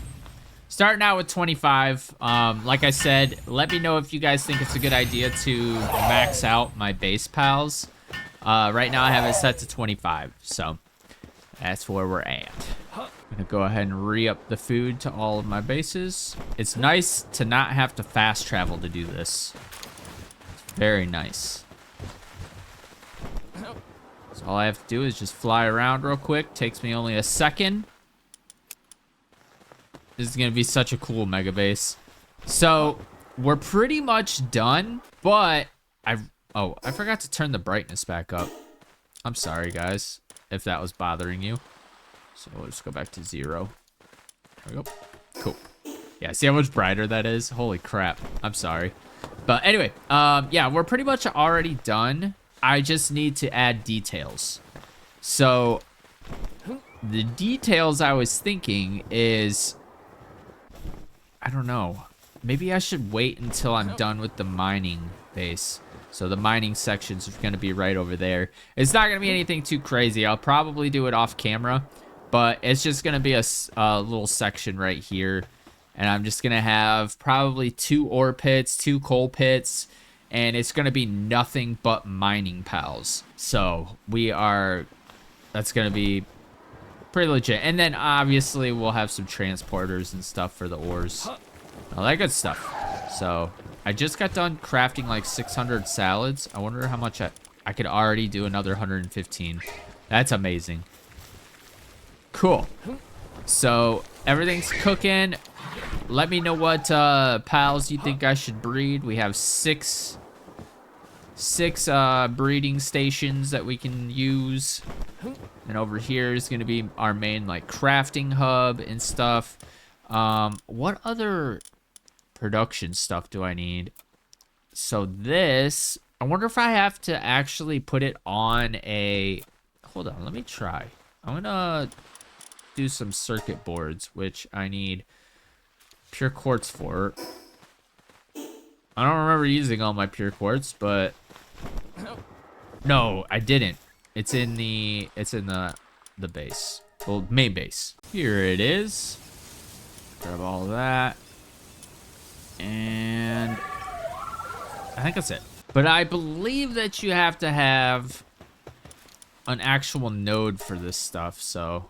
Starting out with 25. Like I said, let me know if you guys think it's a good idea to max out my base pals. Right now I have it set to 25, so that's where we're at. I'm gonna go ahead and re-up the food to all of my bases. It's nice to not have to fast travel to do this. It's very nice. So all I have to do is just fly around real quick. Takes me only a second. This is gonna be such a cool mega base. So we're pretty much done, but I forgot to turn the brightness back up. I'm sorry, guys, if that was bothering you. So we'll just go back to 0. There we go. Cool. Yeah, see how much brighter that is? Holy crap. I'm sorry. But anyway, yeah, we're pretty much already done. I just need to add details. So the details I was thinking is, I don't know. Maybe I should wait until I'm done with the mining base. So the mining sections are going to be right over there. It's not going to be anything too crazy. I'll probably do it off camera, but it's just going to be a little section right here. And I'm just going to have probably 2 ore pits, 2 coal pits, and it's going to be nothing but mining pals. So that's going to be pretty legit. And then obviously we'll have some transporters and stuff for the ores. All that good stuff. So I just got done crafting like 600 salads. I wonder how much I could already do another 115. That's amazing. Cool. So everything's cooking. Let me know what pals you think I should breed. We have six breeding stations that we can use. And over here is going to be our main like crafting hub and stuff. What other production stuff do I need? So this, I wonder if I have to actually put it on a, hold on, let me try. I'm gonna do some circuit boards, which I need pure quartz for. I don't remember using all my pure quartz, but no, I didn't. It's in the base, well, main base. Here it is. Grab all that. And I think that's it. But I believe that you have to have an actual node for this stuff, so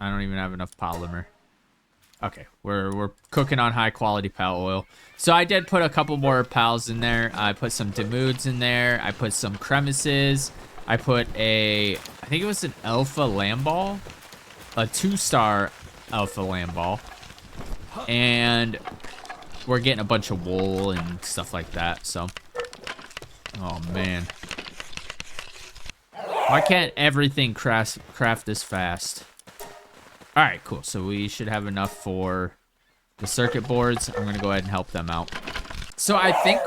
I don't even have enough polymer. Okay, we're cooking on high quality pal oil. So I did put a couple more pals in there. I put some Demoods in there. I put some Crevices. I put I think it was an alpha lamball, a 2-star alpha lamball. And we're getting a bunch of wool and stuff like that, so. Oh, man. Why can't everything craft this fast? All right, cool. So we should have enough for the circuit boards. I'm going to go ahead and help them out. So I think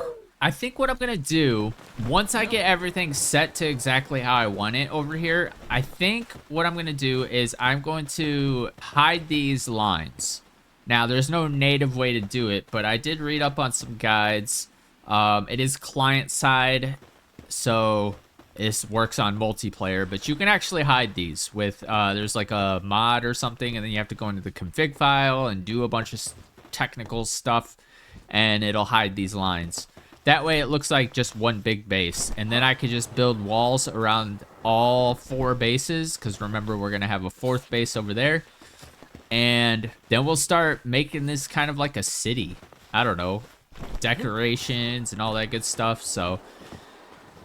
what I'm going to do, once I get everything set to exactly how I want it over here, I think what I'm going to do is I'm going to hide these lines. Now, there's no native way to do it, but I did read up on some guides. It is client side, so this works on multiplayer, but you can actually hide these with, there's like a mod or something, and then you have to go into the config file and do a bunch of technical stuff, and it'll hide these lines. That way it looks like just one big base, and then I could just build walls around all 4 bases, because remember, we're going to have a 4th base over there. And then we'll start making this kind of like a city. I don't know. Decorations and all that good stuff. So,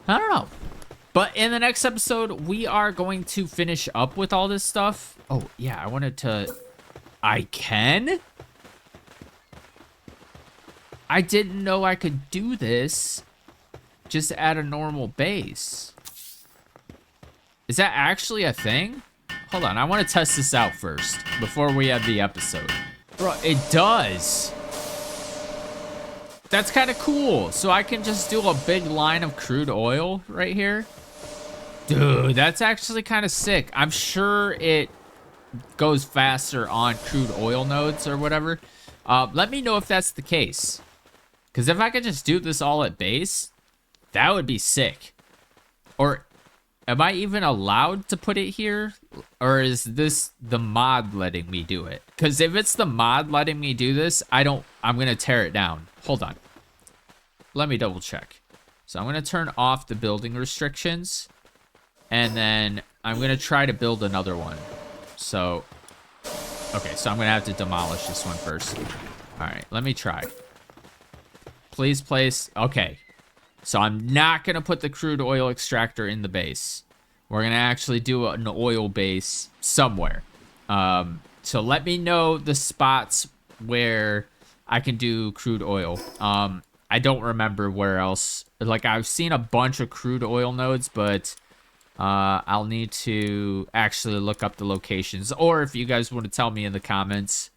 I don't know. But in the next episode, we are going to finish up with all this stuff. Oh, yeah, I wanted to... I can? I didn't know I could do this just at a normal base. Is that actually a thing? Hold on, I want to test this out first before we have the episode. Bro, it does. That's kind of cool. So I can just do a big line of crude oil right here. Dude, that's actually kind of sick. I'm sure it goes faster on crude oil nodes or whatever. Let me know if that's the case. Because if I could just do this all at base, that would be sick. Or am I even allowed to put it here? Or is this the mod letting me do it? Because if it's the mod letting me do this, I'm going to tear it down. Hold on. Let me double check. So I'm going to turn off the building restrictions. And then I'm going to try to build another one. So, okay, so I'm going to have to demolish this one first. All right, let me try. Please place, okay. So I'm not going to put the crude oil extractor in the base. We're going to actually do an oil base somewhere. So let me know the spots where I can do crude oil. I don't remember where else. Like, I've seen a bunch of crude oil nodes, but I'll need to actually look up the locations. Or if you guys want to tell me in the comments,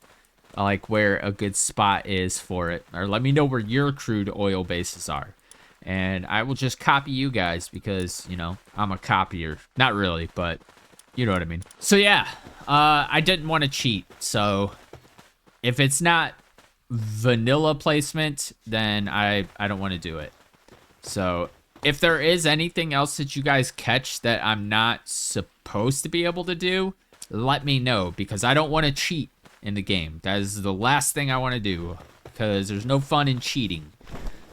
like, where a good spot is for it. Or let me know where your crude oil bases are. And I will just copy you guys because, you know, I'm a copier. Not really, but you know what I mean. So, yeah, I didn't want to cheat. So, if it's not vanilla placement, then I don't want to do it. So, if there is anything else that you guys catch that I'm not supposed to be able to do, let me know. Because I don't want to cheat in the game. That is the last thing I want to do. Because there's no fun in cheating.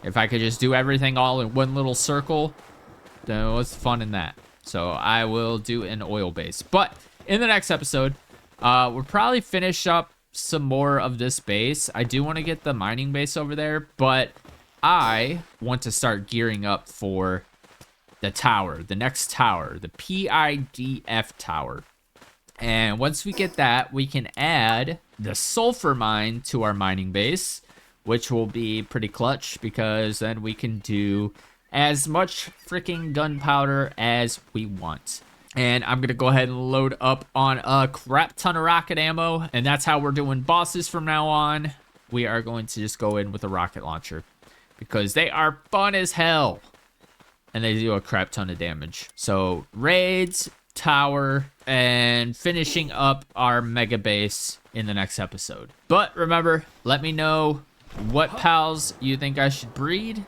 If I could just do everything all in one little circle, then what's the fun in that? So I will do an oil base. But in the next episode, we'll probably finish up some more of this base. I do want to get the mining base over there, but I want to start gearing up for the tower, the next tower, the PIDF tower. And once we get that, we can add the sulfur mine to our mining base, which will be pretty clutch because then we can do as much freaking gunpowder as we want. And I'm going to go ahead and load up on a crap ton of rocket ammo. And that's how we're doing bosses from now on. We are going to just go in with a rocket launcher because they are fun as hell. And they do a crap ton of damage. So raids, tower, and finishing up our mega base in the next episode. But remember, let me know what pals you think I should breed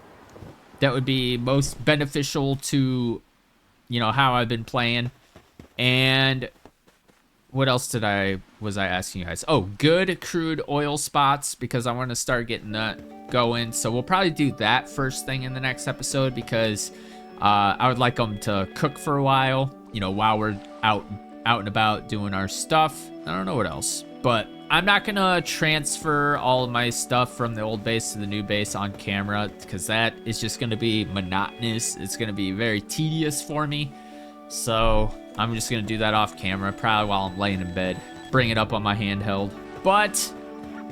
that would be most beneficial to, you know, how I've been playing. And what else was I asking you guys? Oh, good crude oil spots, because I want to start getting that going. So we'll probably do that first thing in the next episode, because I would like them to cook for a while, you know, while we're out and about doing our stuff. I don't know what else, but I'm not gonna transfer all of my stuff from the old base to the new base on camera, because that is just gonna be monotonous. It's gonna be very tedious for me. So I'm just gonna do that off camera, probably while I'm laying in bed, bring it up on my handheld. But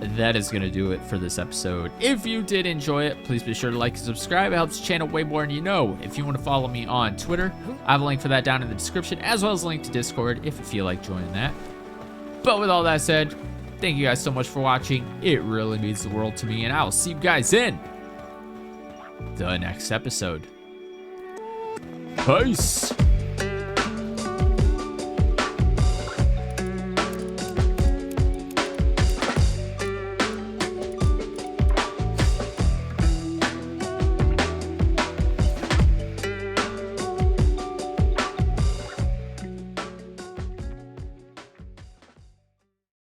that is gonna do it for this episode. If you did enjoy it, please be sure to like and subscribe. It helps the channel way more than you know. If you want to follow me on Twitter, I have a link for that down in the description, as well as a link to Discord if you feel like joining that. But with all that said, thank you guys so much for watching. It really means the world to me, and I will see you guys in the next episode. Peace.